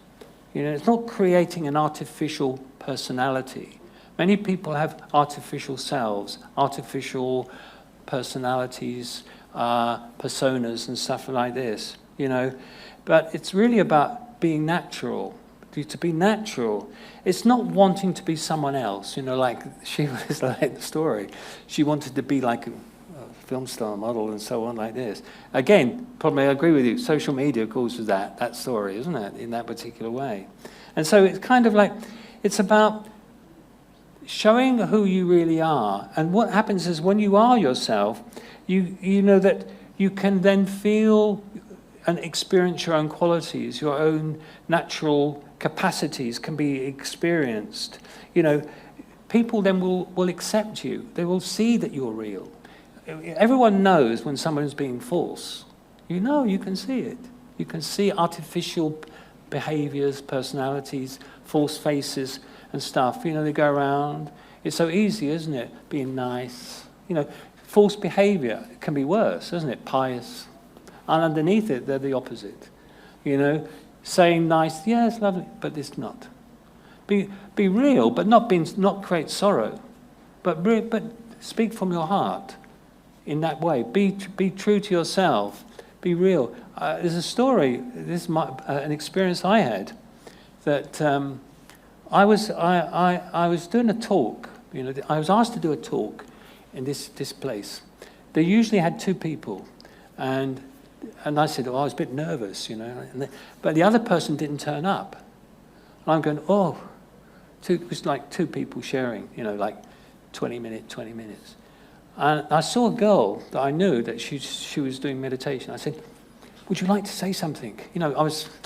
You know, it's not creating an artificial personality. Many people have artificial selves, artificial personalities, personas and stuff like this, you know. But it's really about being natural. To be natural, it's not wanting to be someone else, you know, like she was like the story. She wanted to be like a film star model and so on like this. Again, probably I agree with you, social media causes that story, isn't it, in that particular way. And so it's kind of like, it's about showing who you really are. And what happens is when you are yourself, you know that you can then feel and experience your own qualities, your own natural capacities can be experienced. You know, people then will accept you. They will see that you're real. Everyone knows when someone's being false. You know, you can see it. You can see artificial behaviors, personalities, false faces and stuff. You know, they go around. It's so easy, isn't it? Being nice. You know, false behavior can be worse, isn't it? Pious. And underneath it, they're the opposite. You know, saying nice, yes, lovely, but it's not. Be real, but not create sorrow. But speak from your heart in that way. Be true to yourself. Be real. There's a story. This is an experience I had that I was doing a talk. You know, I was asked to do a talk in this place. They usually had 2 people, and I said, I was a bit nervous, you know. But the other person didn't turn up. And I'm going, it was like 2 people sharing, you know, like 20 minutes. And I saw a girl that I knew that she was doing meditation. I said, would you like to say something?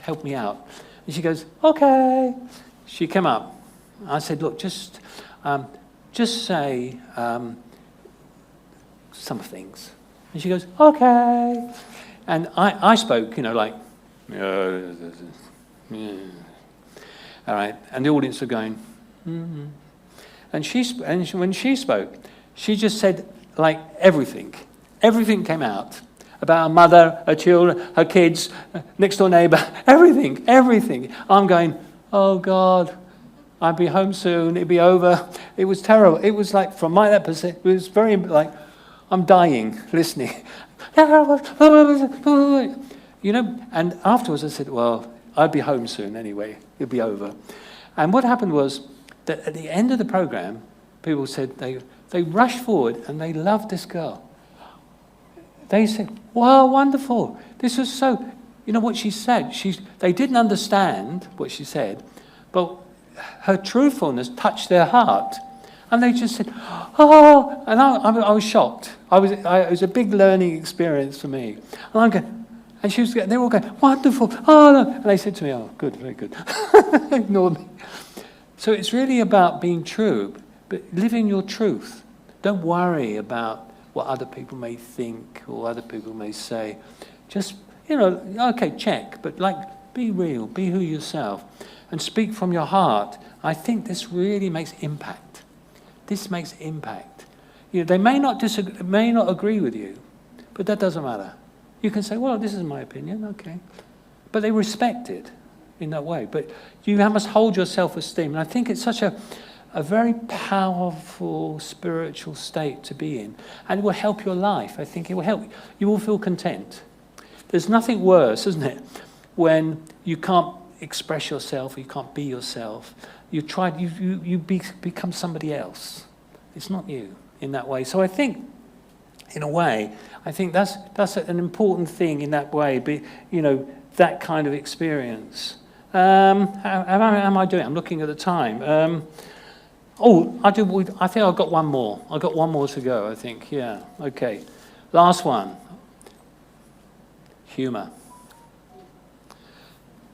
Help me out. And she goes, okay. She came up. I said, look, just say some things. And she goes, okay. And I spoke, like, all right. And the audience were going, mm-hmm. And when she spoke, she just said, like, everything. Everything came out about her mother, her children, her kids, next door neighbor, everything. I'm going, oh God, I'll be home soon, it'll be over. It was terrible. It was like, from that perspective, it was very like, I'm dying listening. And afterwards I said, well, I'll be home soon anyway, it'll be over. And what happened was that at the end of the program, people said they rushed forward and they loved this girl. They said, wow, wonderful. This was so, what she said. They didn't understand what she said, but her truthfulness touched their heart. And they just said, oh, and I was shocked. It was a big learning experience for me. And I'm going, and they were all going, wonderful. Oh, no. And they said to me, oh, good, very good. Ignored me. So it's really about being true, but living your truth. Don't worry about what other people may think or other people may say. Just, okay, check, but be real, be who yourself, and speak from your heart. I think this really makes impact. This makes impact. They may not agree with you, but that doesn't matter. You can say, well, this is my opinion, okay. But they respect it in that way. But you must hold your self-esteem. And I think it's such a very powerful spiritual state to be in. And it will help your life. I think it will help. You will feel content. There's nothing worse, isn't it, when you can't express yourself, or you can't be yourself. You become somebody else. It's not you in that way. So I think, in a way, that's an important thing in that way. That kind of experience. How am I doing? I'm looking at the time. I think I've got one more. I've got one more to go, I think. Yeah, okay. Last one. Humour.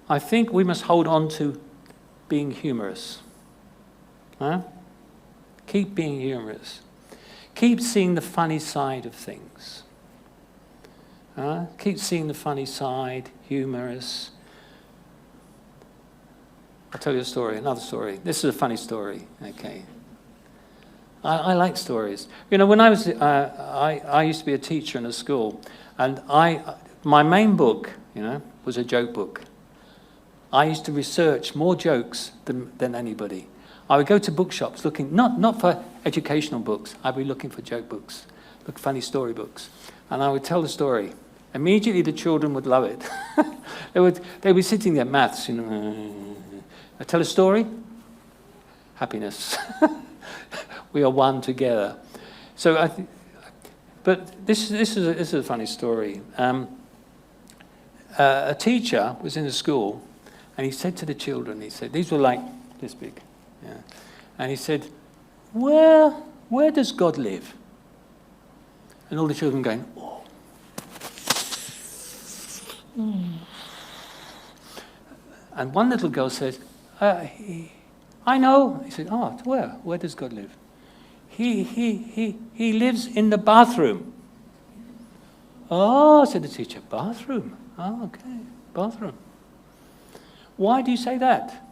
I think we must hold on to being humorous. Huh? Keep being humorous. Keep seeing the funny side of things. Keep seeing the funny side, humorous. I'll tell you a story, another story. This is a funny story, okay. I like stories. When I was, I used to be a teacher in a school, and my main book, was a joke book. I used to research more jokes than anybody. I would go to bookshops looking, not for educational books, I'd be looking for joke books, funny story books. And I would tell the story. Immediately the children would love it. They'd be sitting there, maths, I tell a story, happiness. We are one together. So but this is a funny story. A teacher was in the school, and he said to the children, these were like this big, yeah. And he said, where does God live? And all the children going, oh. And one little girl says, I know. He said, where? Where does God live? He lives in the bathroom. Oh, said the teacher, bathroom? Oh, okay, bathroom. Why do you say that?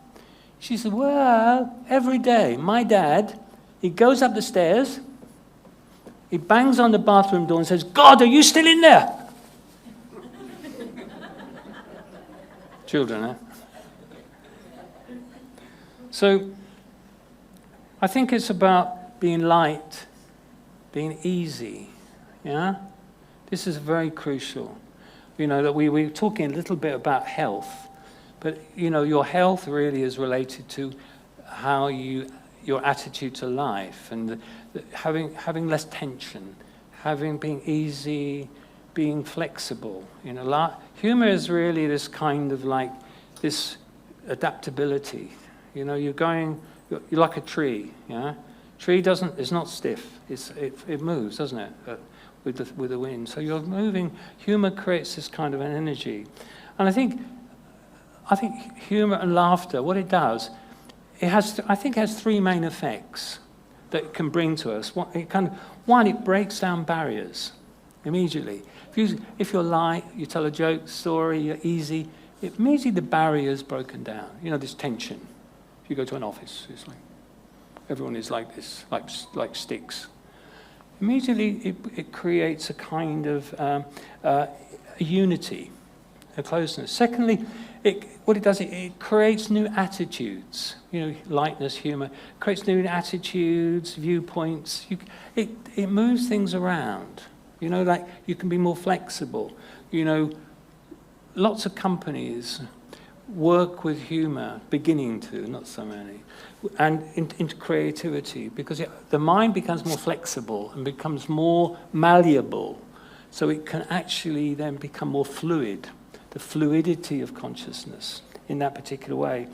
She said, well, every day, my dad, he goes up the stairs, he bangs on the bathroom door and says, God, are you still in there? Children, eh? So, I think it's about being light, being easy, yeah? This is very crucial. That we're talking a little bit about health, but, your health really is related to how your attitude to life, and having less tension, being easy, being flexible. Humor is really this kind of this adaptability. You're like a tree, yeah? Tree doesn't. It's not stiff. It moves, doesn't it? With the wind. So you're moving. Humor creates this kind of an energy, and I think humor and laughter. What it does, it has three main effects that it can bring to us. One, it breaks down barriers immediately. If you're light, you tell a joke, story, you're easy. Immediately the barrier's broken down. You know, this tension. If you go to an office, it's like everyone is like this, like sticks. Immediately it creates a kind of a unity, a closeness. Secondly, what it does, it creates new attitudes. You know, lightness, humor, creates new attitudes, viewpoints. It moves things around. You know, like you can be more flexible. You know, lots of companies work with humor, beginning to, not so many, and into creativity, because the mind becomes more flexible and becomes more malleable, so it can actually then become more fluid, the fluidity of consciousness in that particular way.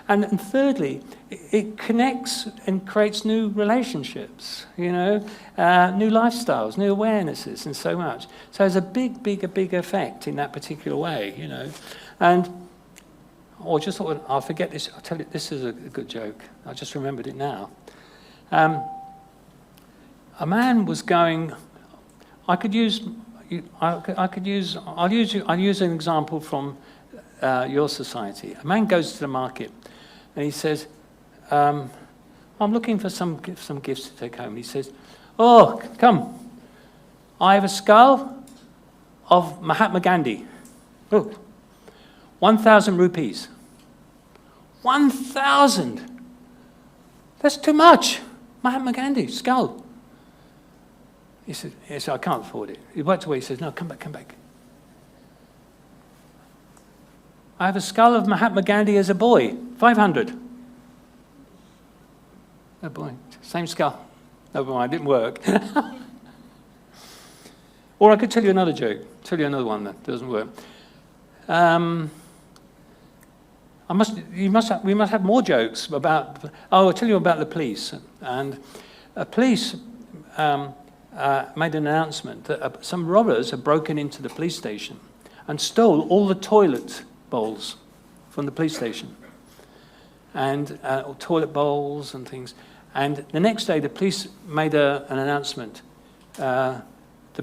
And thirdly, it connects and creates new relationships, you know, new lifestyles, new awarenesses, and so much. So there's a big effect in that particular way, you know. And just thought, I'll forget this. I'll tell you, this is a good joke. I just remembered it now. A man was going. I'll use an example from your society. A man goes to the market, and he says, "I'm looking for some gifts to take home." He says, "Oh, come! I have a skull of Mahatma Gandhi. Oh, 1,000 rupees. 1,000! That's too much. Mahatma Gandhi, skull." He said, "I can't afford it." He walked away. He says, "No, come back. I have a skull of Mahatma Gandhi as a boy. 500. Oh boy, same skull. Never mind, it didn't work. Or I could tell you another joke. Tell you another one that doesn't work. We must have more jokes about. I'll tell you about the police. And police made an announcement that some robbers had broken into the police station and stole all the toilet bowls from the police station, and toilet bowls and things. And the next day, the police made an announcement. The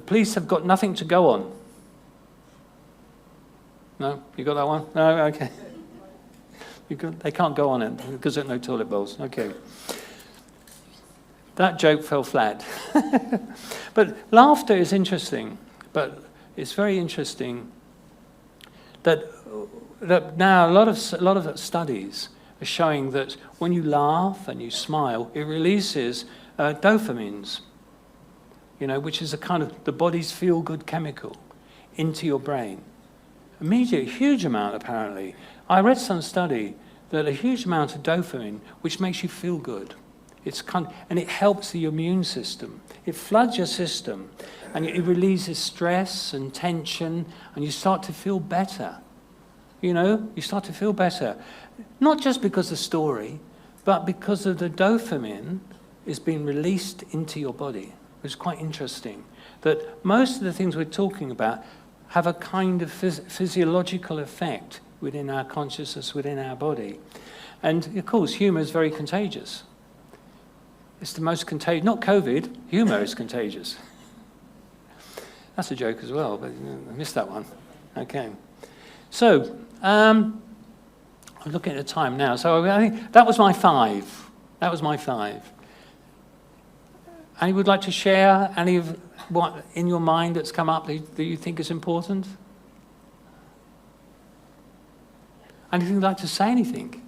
police have got nothing to go on. No, you got that one? No, okay. They can't go on it because there are no toilet bowls. Okay. That joke fell flat. But laughter is interesting. But it's very interesting that now a lot of studies are showing that when you laugh and you smile, it releases dopamines, you know, which is a kind of the body's feel-good chemical into your brain. Immediately, a huge amount apparently. I read some study that a huge amount of dopamine, which makes you feel good. And it helps the immune system. It floods your system, and it releases stress and tension, and you start to feel better. You know, you start to feel better. Not just because of the story, but because of the dopamine is being released into your body. It's quite interesting that most of the things we're talking about have a kind of physiological effect within our consciousness, within our body. And of course, humor is very contagious. It's the most contagious, not COVID, humor is contagious. That's a joke as well, but I missed that one. Okay. So, I'm looking at the time now. So I think that was my 5. That was my 5. Any would like to share any of what in your mind that's come up that you think is important? Anything you'd like to say? Anything?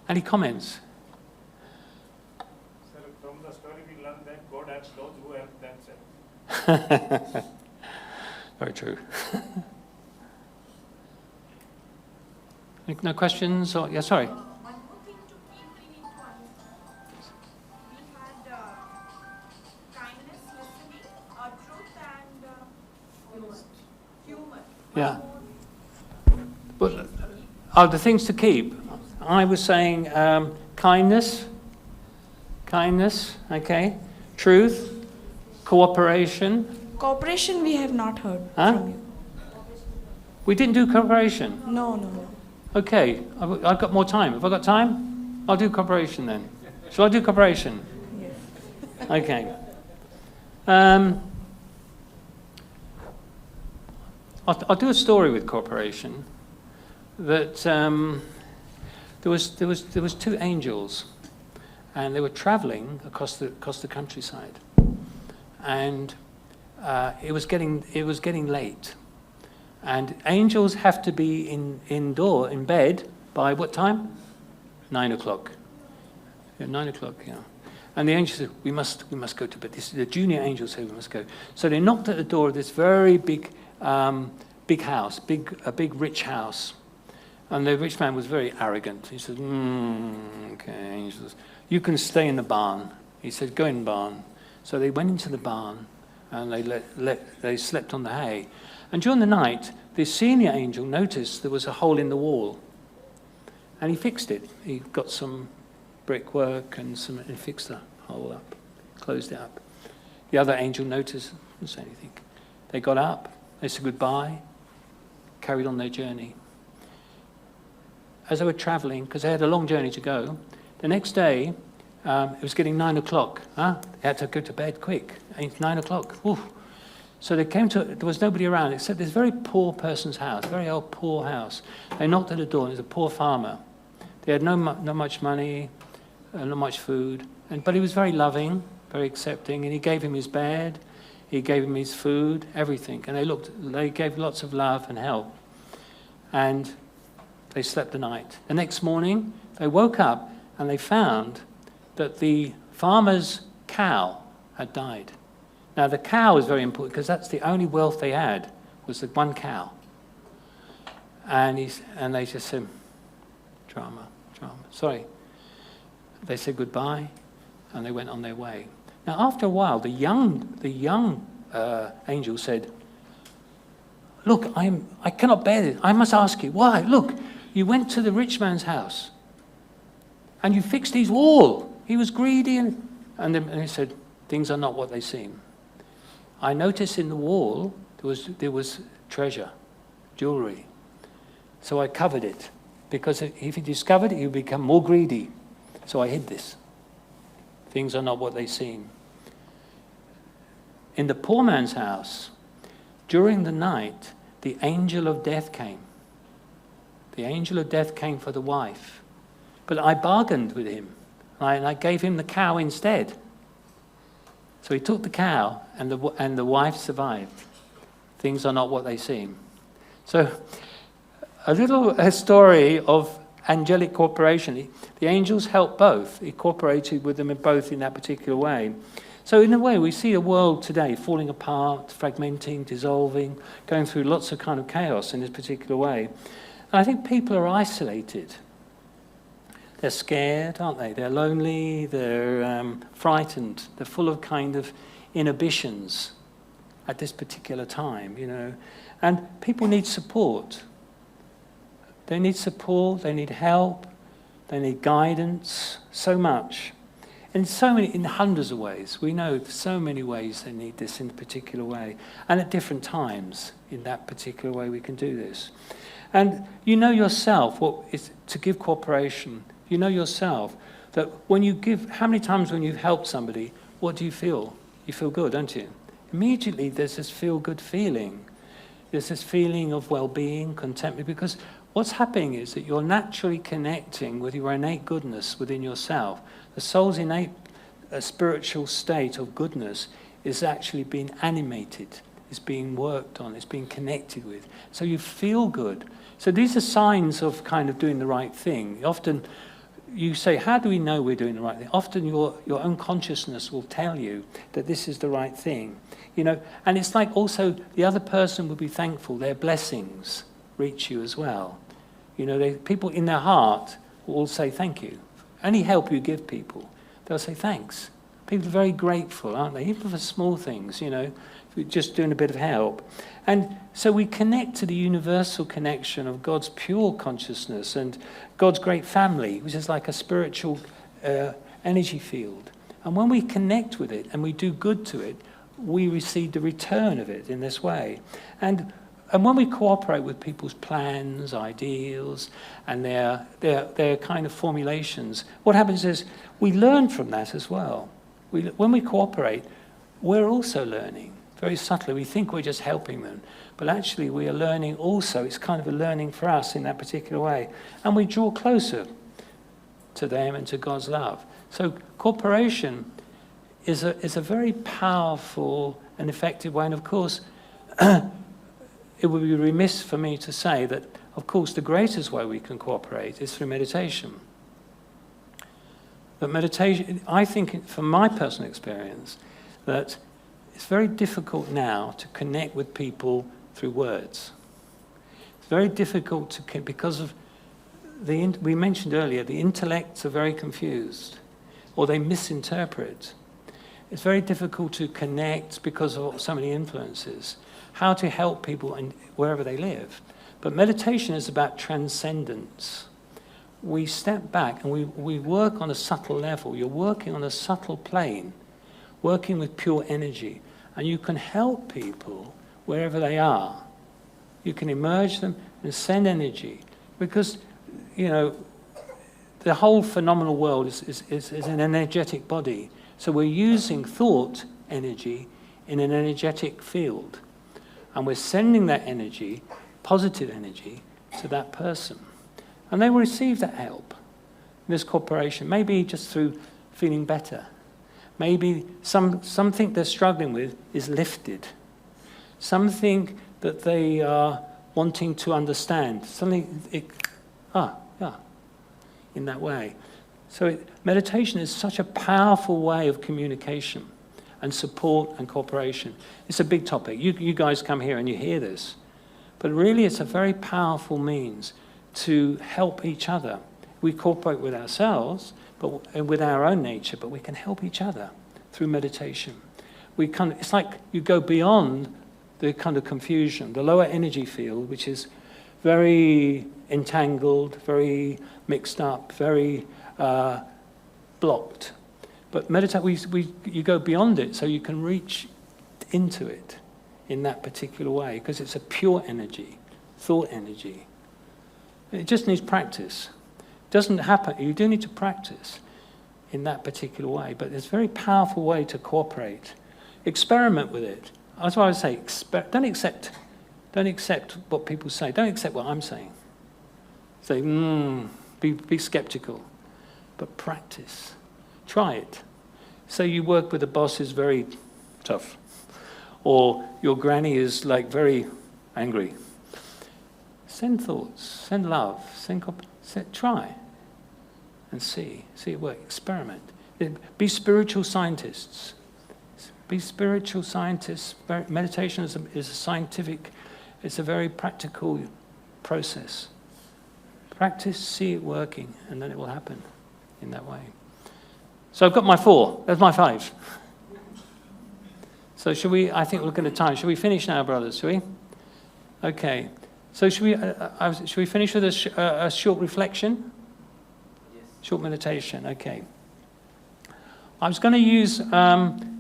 Any comments? Sir, from the story we learned that God helps those who help themselves. Very true. No questions? Or, yeah, sorry. One more thing to keep bringing to understand. We had kindness, listening, truth, and humor. Yeah. But the things to keep. I was saying kindness, kindness, okay. Truth, cooperation. Cooperation we have not heard Huh? from you. We didn't do cooperation. No. Okay, I've got more time. Have I got time? I'll do cooperation then. Shall I do cooperation? Yes. Okay. I'll do a story with cooperation. That there was two angels, and they were travelling across the countryside, and it was getting late, and angels have to be in bed by what time? 9 o'clock. Yeah, 9 o'clock. Yeah. And the angel said, "We must go to bed." The junior angel said, "We must go." So they knocked at the door of this very big house, a big rich house. And the rich man was very arrogant. He said, "Okay, angels, you can stay in the barn." He said, "Go in the barn." So they went into the barn, and they slept on the hay. And during the night, the senior angel noticed there was a hole in the wall, and he fixed it. He got some brickwork and fixed the hole up, closed it up. The other angel noticed, didn't say anything. They got up, they said goodbye, carried on their journey. As they were travelling, because they had a long journey to go, the next day, it was getting 9 o'clock. They had to go to bed quick. It's 9 o'clock. Oof. So there was nobody around except this very poor person's house, very old poor house. They knocked at the door, and it was a poor farmer. They had not much money, not much food, but he was very loving, very accepting, and he gave him his bed, he gave him his food, everything. And they gave lots of love and help. And they slept the night. The next morning, they woke up and they found that the farmer's cow had died. Now, the cow was very important because that's the only wealth they had, was the one cow. And they just said, drama. Sorry. They said goodbye, and they went on their way. Now, after a while, the young angel said, "Look, I cannot bear this. I must ask you, why? Look, you went to the rich man's house, and you fixed his wall. He was greedy." And he said, "Things are not what they seem. I noticed in the wall there was treasure, jewelry. So I covered it, because if he discovered it, he would become more greedy. So I hid this. Things are not what they seem." In the poor man's house, during the night, the angel of death came. The angel of death came for the wife. But I bargained with him, and I gave him the cow instead. So he took the cow, and the wife survived. Things are not what they seem. So a story of angelic cooperation. The angels helped both. He cooperated with them both in that particular way. So in a way, we see a world today falling apart, fragmenting, dissolving, going through lots of kind of chaos in this particular way. And I think people are isolated. They're scared, aren't they? They're lonely, they're frightened, they're full of kind of inhibitions at this particular time, And people need support. They need support, they need help, they need guidance, so much. In hundreds of ways. We know so many ways they need this in a particular way. And at different times, in that particular way, we can do this. And you know yourself what is to give cooperation. You know yourself that when you give, how many times when you've helped somebody, what do you feel? You feel good, don't you? Immediately there's this feel-good feeling. There's this feeling of well-being, contentment, because what's happening is that you're naturally connecting with your innate goodness within yourself. The soul's innate spiritual state of goodness is actually being animated, is being worked on, is being connected with. So you feel good. So these are signs of kind of doing the right thing. Often you say, how do we know we're doing the right thing? Often your own consciousness will tell you that this is the right thing. And it's like also the other person will be thankful. Their blessings reach you as well. People in their heart will say thank you. Any help you give people, they'll say thanks. People are very grateful, aren't they? Even for small things, just doing a bit of help. And so we connect to the universal connection of God's pure consciousness and God's great family, which is like a spiritual energy field. And when we connect with it and we do good to it, we receive the return of it in this way. And when we cooperate with people's plans, ideals, and their kind of formulations, what happens is we learn from that as well. When we cooperate, we're also learning. Very subtly, we think we're just helping them. But actually, we are learning also. It's kind of a learning for us in that particular way. And we draw closer to them and to God's love. So cooperation is a very powerful and effective way. And of course, it would be remiss for me to say that, of course, the greatest way we can cooperate is through meditation. But meditation, I think, from my personal experience, that it's very difficult now to connect with people through words. It's very difficult to, because of we mentioned earlier, the intellects are very confused, or they misinterpret. It's very difficult to connect because of so many influences. How to help people wherever they live. But meditation is about transcendence. We step back and we work on a subtle level. You're working on a subtle plane, working with pure energy. And you can help people wherever they are. You can immerse them and send energy. Because, you know, the whole phenomenal world is an energetic body. So we're using thought energy in an energetic field. And we're sending that energy, positive energy, to that person. And they will receive that help in this cooperation, maybe just through feeling better. Maybe something they're struggling with is lifted. Something that they are wanting to understand. In that way. So meditation is such a powerful way of communication and support and cooperation. It's a big topic. You guys come here and you hear this. But really it's a very powerful means to help each other. We cooperate with ourselves and with our own nature, but we can help each other through meditation. It's like you go beyond the kind of confusion, the lower energy field, which is very entangled, very mixed up, very blocked. But you go beyond it so you can reach into it in that particular way, because it's a pure energy, thought energy. It just needs practice. It doesn't happen. You do need to practice in that particular way, but it's a very powerful way to cooperate. Experiment with it. That's why I would say, don't accept what people say. Don't accept what I'm saying. Say, be skeptical, but practice. Try it. Say you work with a boss who's very tough, or your granny is like very angry. Send thoughts, send love, try and see it work. Experiment. Be spiritual scientists. Be spiritual scientists. Meditation is a scientific, it's a very practical process. Practice, see it working, and then it will happen in that way. So I've got my 4. There's my 5. So should we, I think we're looking at time. Should we finish now, brothers? Should we? Okay. So should we finish with a short reflection? Yes. Short meditation, okay. I was going to use,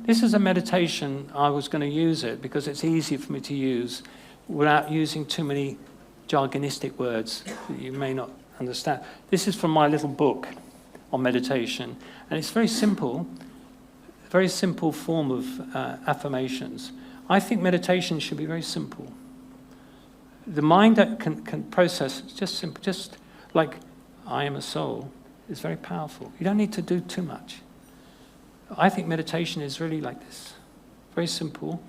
this is a meditation, I was going to use it because it's easy for me to use without using too many jargonistic words that you may not understand. This is from my little book on meditation, and it's very simple form of affirmations. I think meditation should be very simple. The mind that can process, it's just simple, just like I am a soul, is very powerful. You don't need to do too much. I think meditation is really like this. Very simple,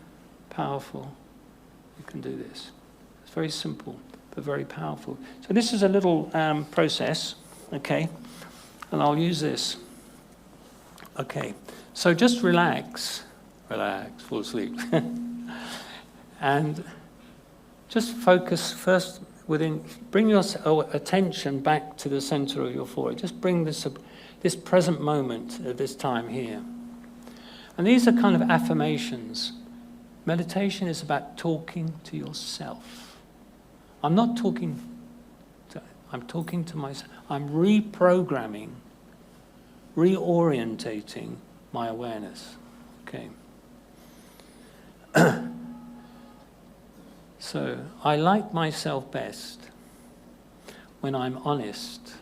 powerful. You can do this. It's very simple, but very powerful. So this is a little process, okay? And I'll use this. Okay, so just relax, fall asleep. And just focus first bring your attention back to the center of your forehead. Just bring this present moment at this time here. And these are kind of affirmations. Meditation is about talking to yourself. I'm talking to myself. I'm reprogramming, reorientating my awareness. Okay. So, I like myself best when I'm honest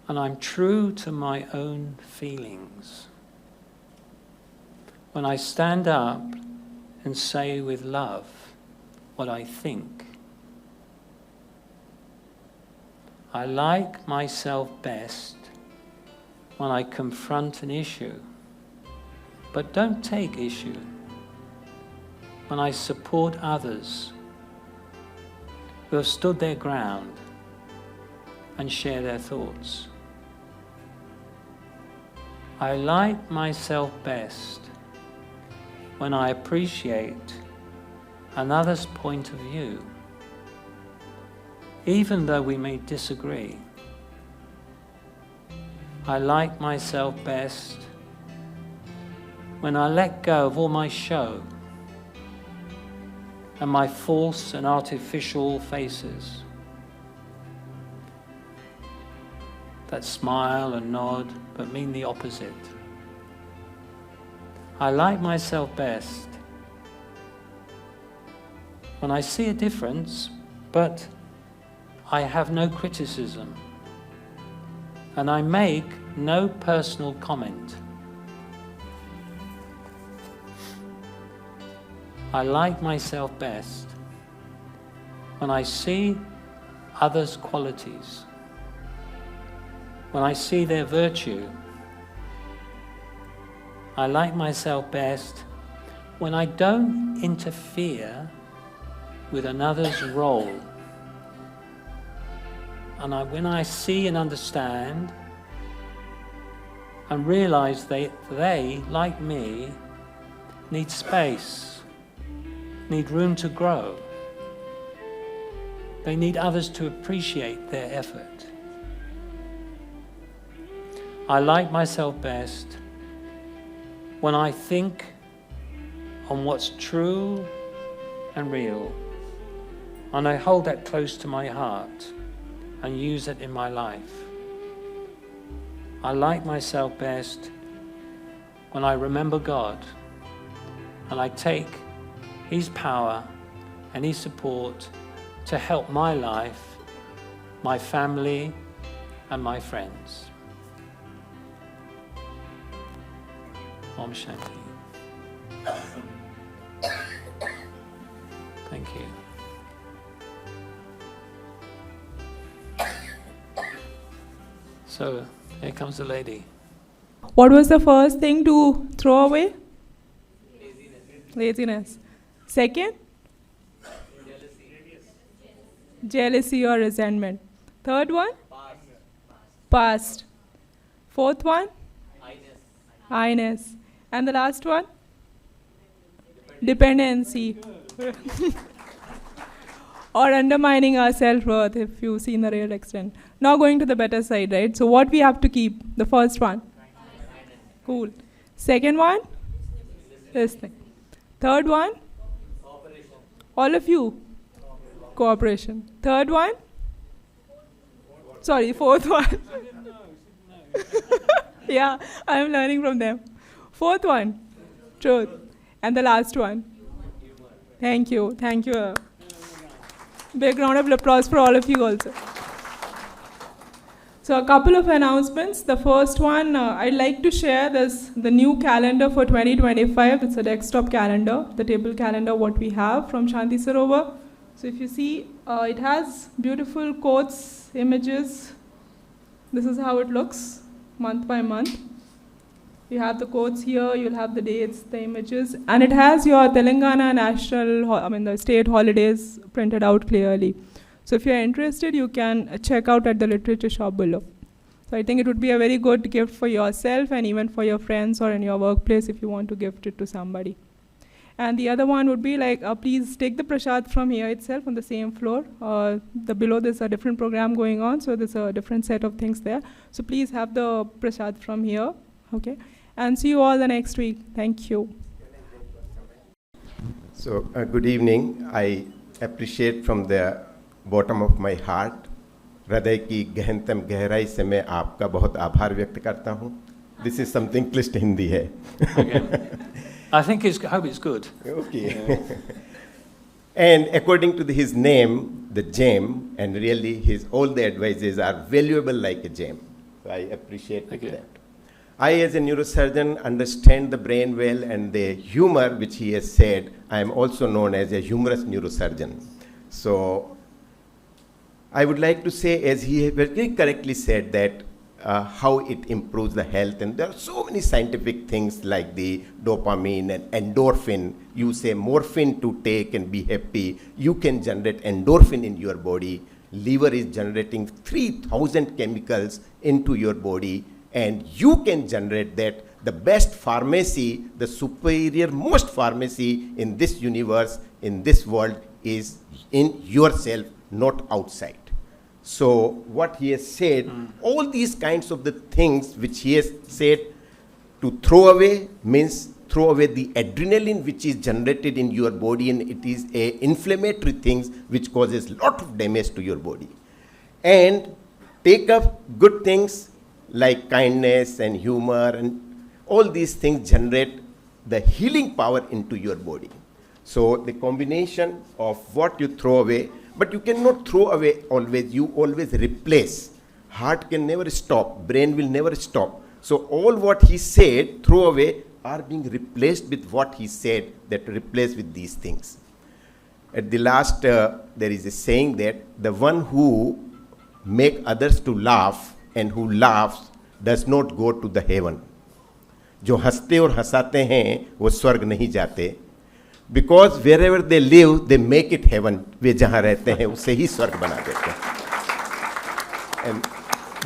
and I'm true to my own feelings. When I stand up and say with love what I think. I like myself best when I confront an issue, but don't take issue. When I support others who have stood their ground and share their thoughts. I like myself best when I appreciate another's point of view, even though we may disagree. I like myself best when I let go of all my show and my false and artificial faces that smile and nod but mean the opposite. I like myself best when I see a difference, but I have no criticism and I make no personal comment. I like myself best when I see others' qualities, when I see their virtue. I like myself best when I don't interfere with another's role. And when I see and understand and realize they, like me, need space, need room to grow. They need others to appreciate their effort. I like myself best when I think on what's true and real, and I hold that close to my heart and use it in my life. I like myself best when I remember God and I take His power and His support to help my life, my family, and my friends. Om Shanti. Thank you. So, here comes the lady. What was the first thing to throw away? Laziness. Second? Jealousy or resentment. Third one? Past. Fourth one? I-ness. And the last one? Dependency. Or undermining our self-worth, if you see in the real extent. Now going to the better side, right? So what we have to keep? The first one? Cool. Second one? Listening. Third one? All of you? Cooperation. Third one? Sorry, fourth one. Yeah, I am learning from them. Fourth one? Truth. And the last one? Thank you. Thank you. Big round of applause for all of you also. So a couple of announcements. The first one, I'd like to share the new calendar for 2025. It's a desktop calendar, the table calendar what we have from Shanti Sarovar. So if you see, it has beautiful quotes, images. This is how it looks, month by month. You have the quotes here, you'll have the dates, the images, and it has your Telangana national, the state holidays printed out clearly. So if you're interested, you can check out at the literature shop below. So I think it would be a very good gift for yourself and even for your friends or in your workplace if you want to gift it to somebody. And the other one would be like, please take the prasad from here itself on the same floor. Below there's a different program going on, so there's a different set of things there. So please have the prasad from here, okay? And see you all the next week. Thank you. So, good evening. I appreciate from the bottom of my heart, हृदय की गहनतम गहराई से मैं आपका बहुत आभार व्यक्त करता हूँ This is something क्लिष्ट हिंदी है. Okay. I hope it's good. Okay. And according to his name, the gem, and really all the advices are valuable like a gem. So I appreciate Thank you. that. I, as a neurosurgeon, understand the brain well, and the humor which he has said, I am also known as a humorous neurosurgeon. So I would like to say, as he very correctly said, that how it improves the health, and there are so many scientific things like the dopamine and endorphin. You say morphine to take and be happy. You can generate endorphin in your body. Liver is generating 3,000 chemicals into your body, and you can generate that. The best pharmacy, the superior most pharmacy in this universe, in this world, is in yourself, not outside. So what he has said, all these kinds of the things which he has said, to throw away means throw away the adrenaline which is generated in your body, and it is a inflammatory things which causes lot of damage to your body. And take up good things like kindness and humor, and all these things generate the healing power into your body. So the combination of what you throw away, but you cannot throw away always, you always replace. Heart can never stop, brain will never stop. So all what he said, throw away, are being replaced with what he said, that replace with these things. At the last, there is a saying that the one who make others to laugh and who laughs does not go to the heaven. जो हंसते और हंसाते हैं वो स्वर्ग नहीं जाते. Because wherever they live, they make it heaven. वे जहाँ रहते हैं उसे ही स्वर्ग बना देते हैं. And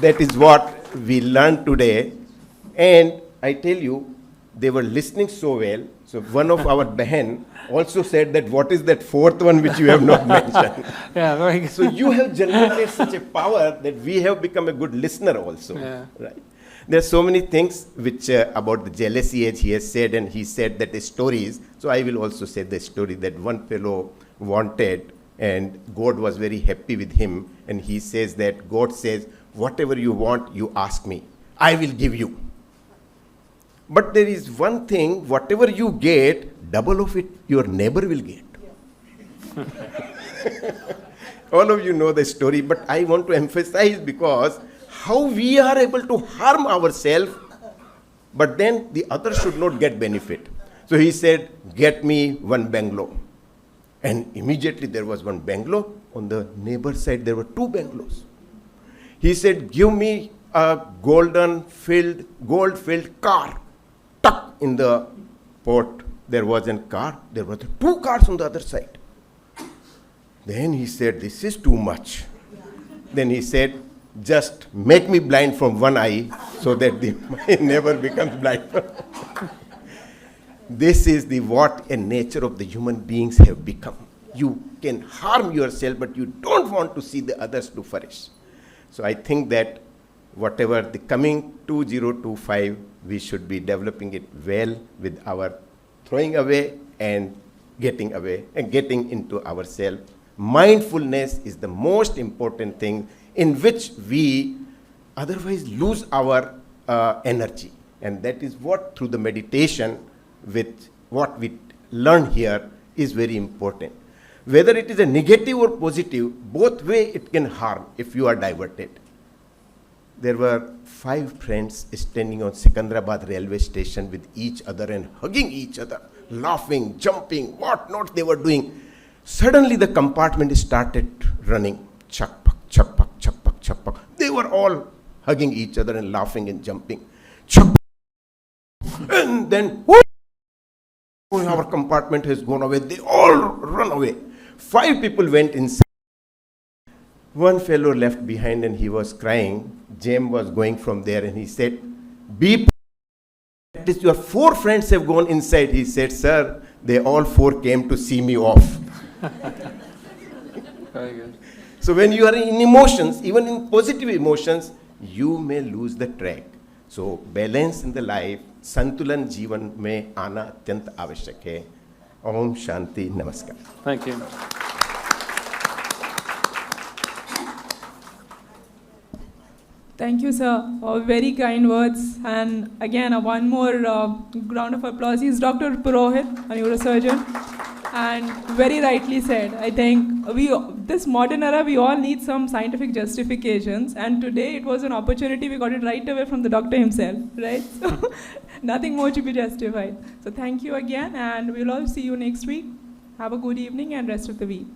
that is what we learned today. And I tell you, they were listening so well. So one of our behan also said that what is that fourth one which you have not mentioned? Yeah, very good. So you have generated such a power that we have become a good listener also. Yeah. Right? There are so many things which about the jealousy, as he has said, and he said that the stories. So I will also say the story that one fellow wanted, and God was very happy with him, and he says that God says, whatever you want, you ask me, I will give you. But there is one thing, whatever you get, double of it your neighbor will get. All of you know the story, but I want to emphasize because how we are able to harm ourselves, but then the other should not get benefit. So he said, get me one bungalow. And immediately there was one bungalow. On the neighbor side, there were two bungalows. He said, give me a gold-filled car. Tuck in the port, there was a car. There were two cars on the other side. Then he said, this is too much. Then he said, just make me blind from one eye so that my neighbor becomes blind. This is what a nature of the human beings have become. You can harm yourself, but you don't want to see the others to flourish. So I think that whatever the coming 2025, we should be developing it well with our throwing away and getting away and getting into ourselves. Mindfulness is the most important thing in which we otherwise lose our energy. And that is what, through the meditation, with what we learn here, is very important. Whether it is a negative or positive, both way it can harm if you are diverted. There were 5 friends standing on Secunderabad railway station with each other and hugging each other, laughing, jumping, what not they were doing. Suddenly the compartment started running. Chak-pak, chak-pak, chak-pak, chak-pak. They were all hugging each other and laughing and jumping. Chak-pak. And then, whoo! Our compartment has gone away. They all run away. 5 people went inside. One fellow left behind and he was crying. James was going from there and he said, be at least your 4 friends have gone inside. He said, sir, they all 4 came to see me off. Very good. So when you are in emotions, even in positive emotions, you may lose the track. So balance in the life, संतुलन जीवन में आना अत्यंत आवश्यक है. ओम शांति, नमस्कार. Thank you. Thank you, sir. Very kind words. And again, one more round of applause. He's Dr. Purohit, a neurosurgeon. And very rightly said. I think this modern era, we all need some scientific justifications. And today it was an opportunity. We got it right away from the doctor himself, right? So nothing more to be justified. So thank you again. And we'll all see you next week. Have a good evening and rest of the week.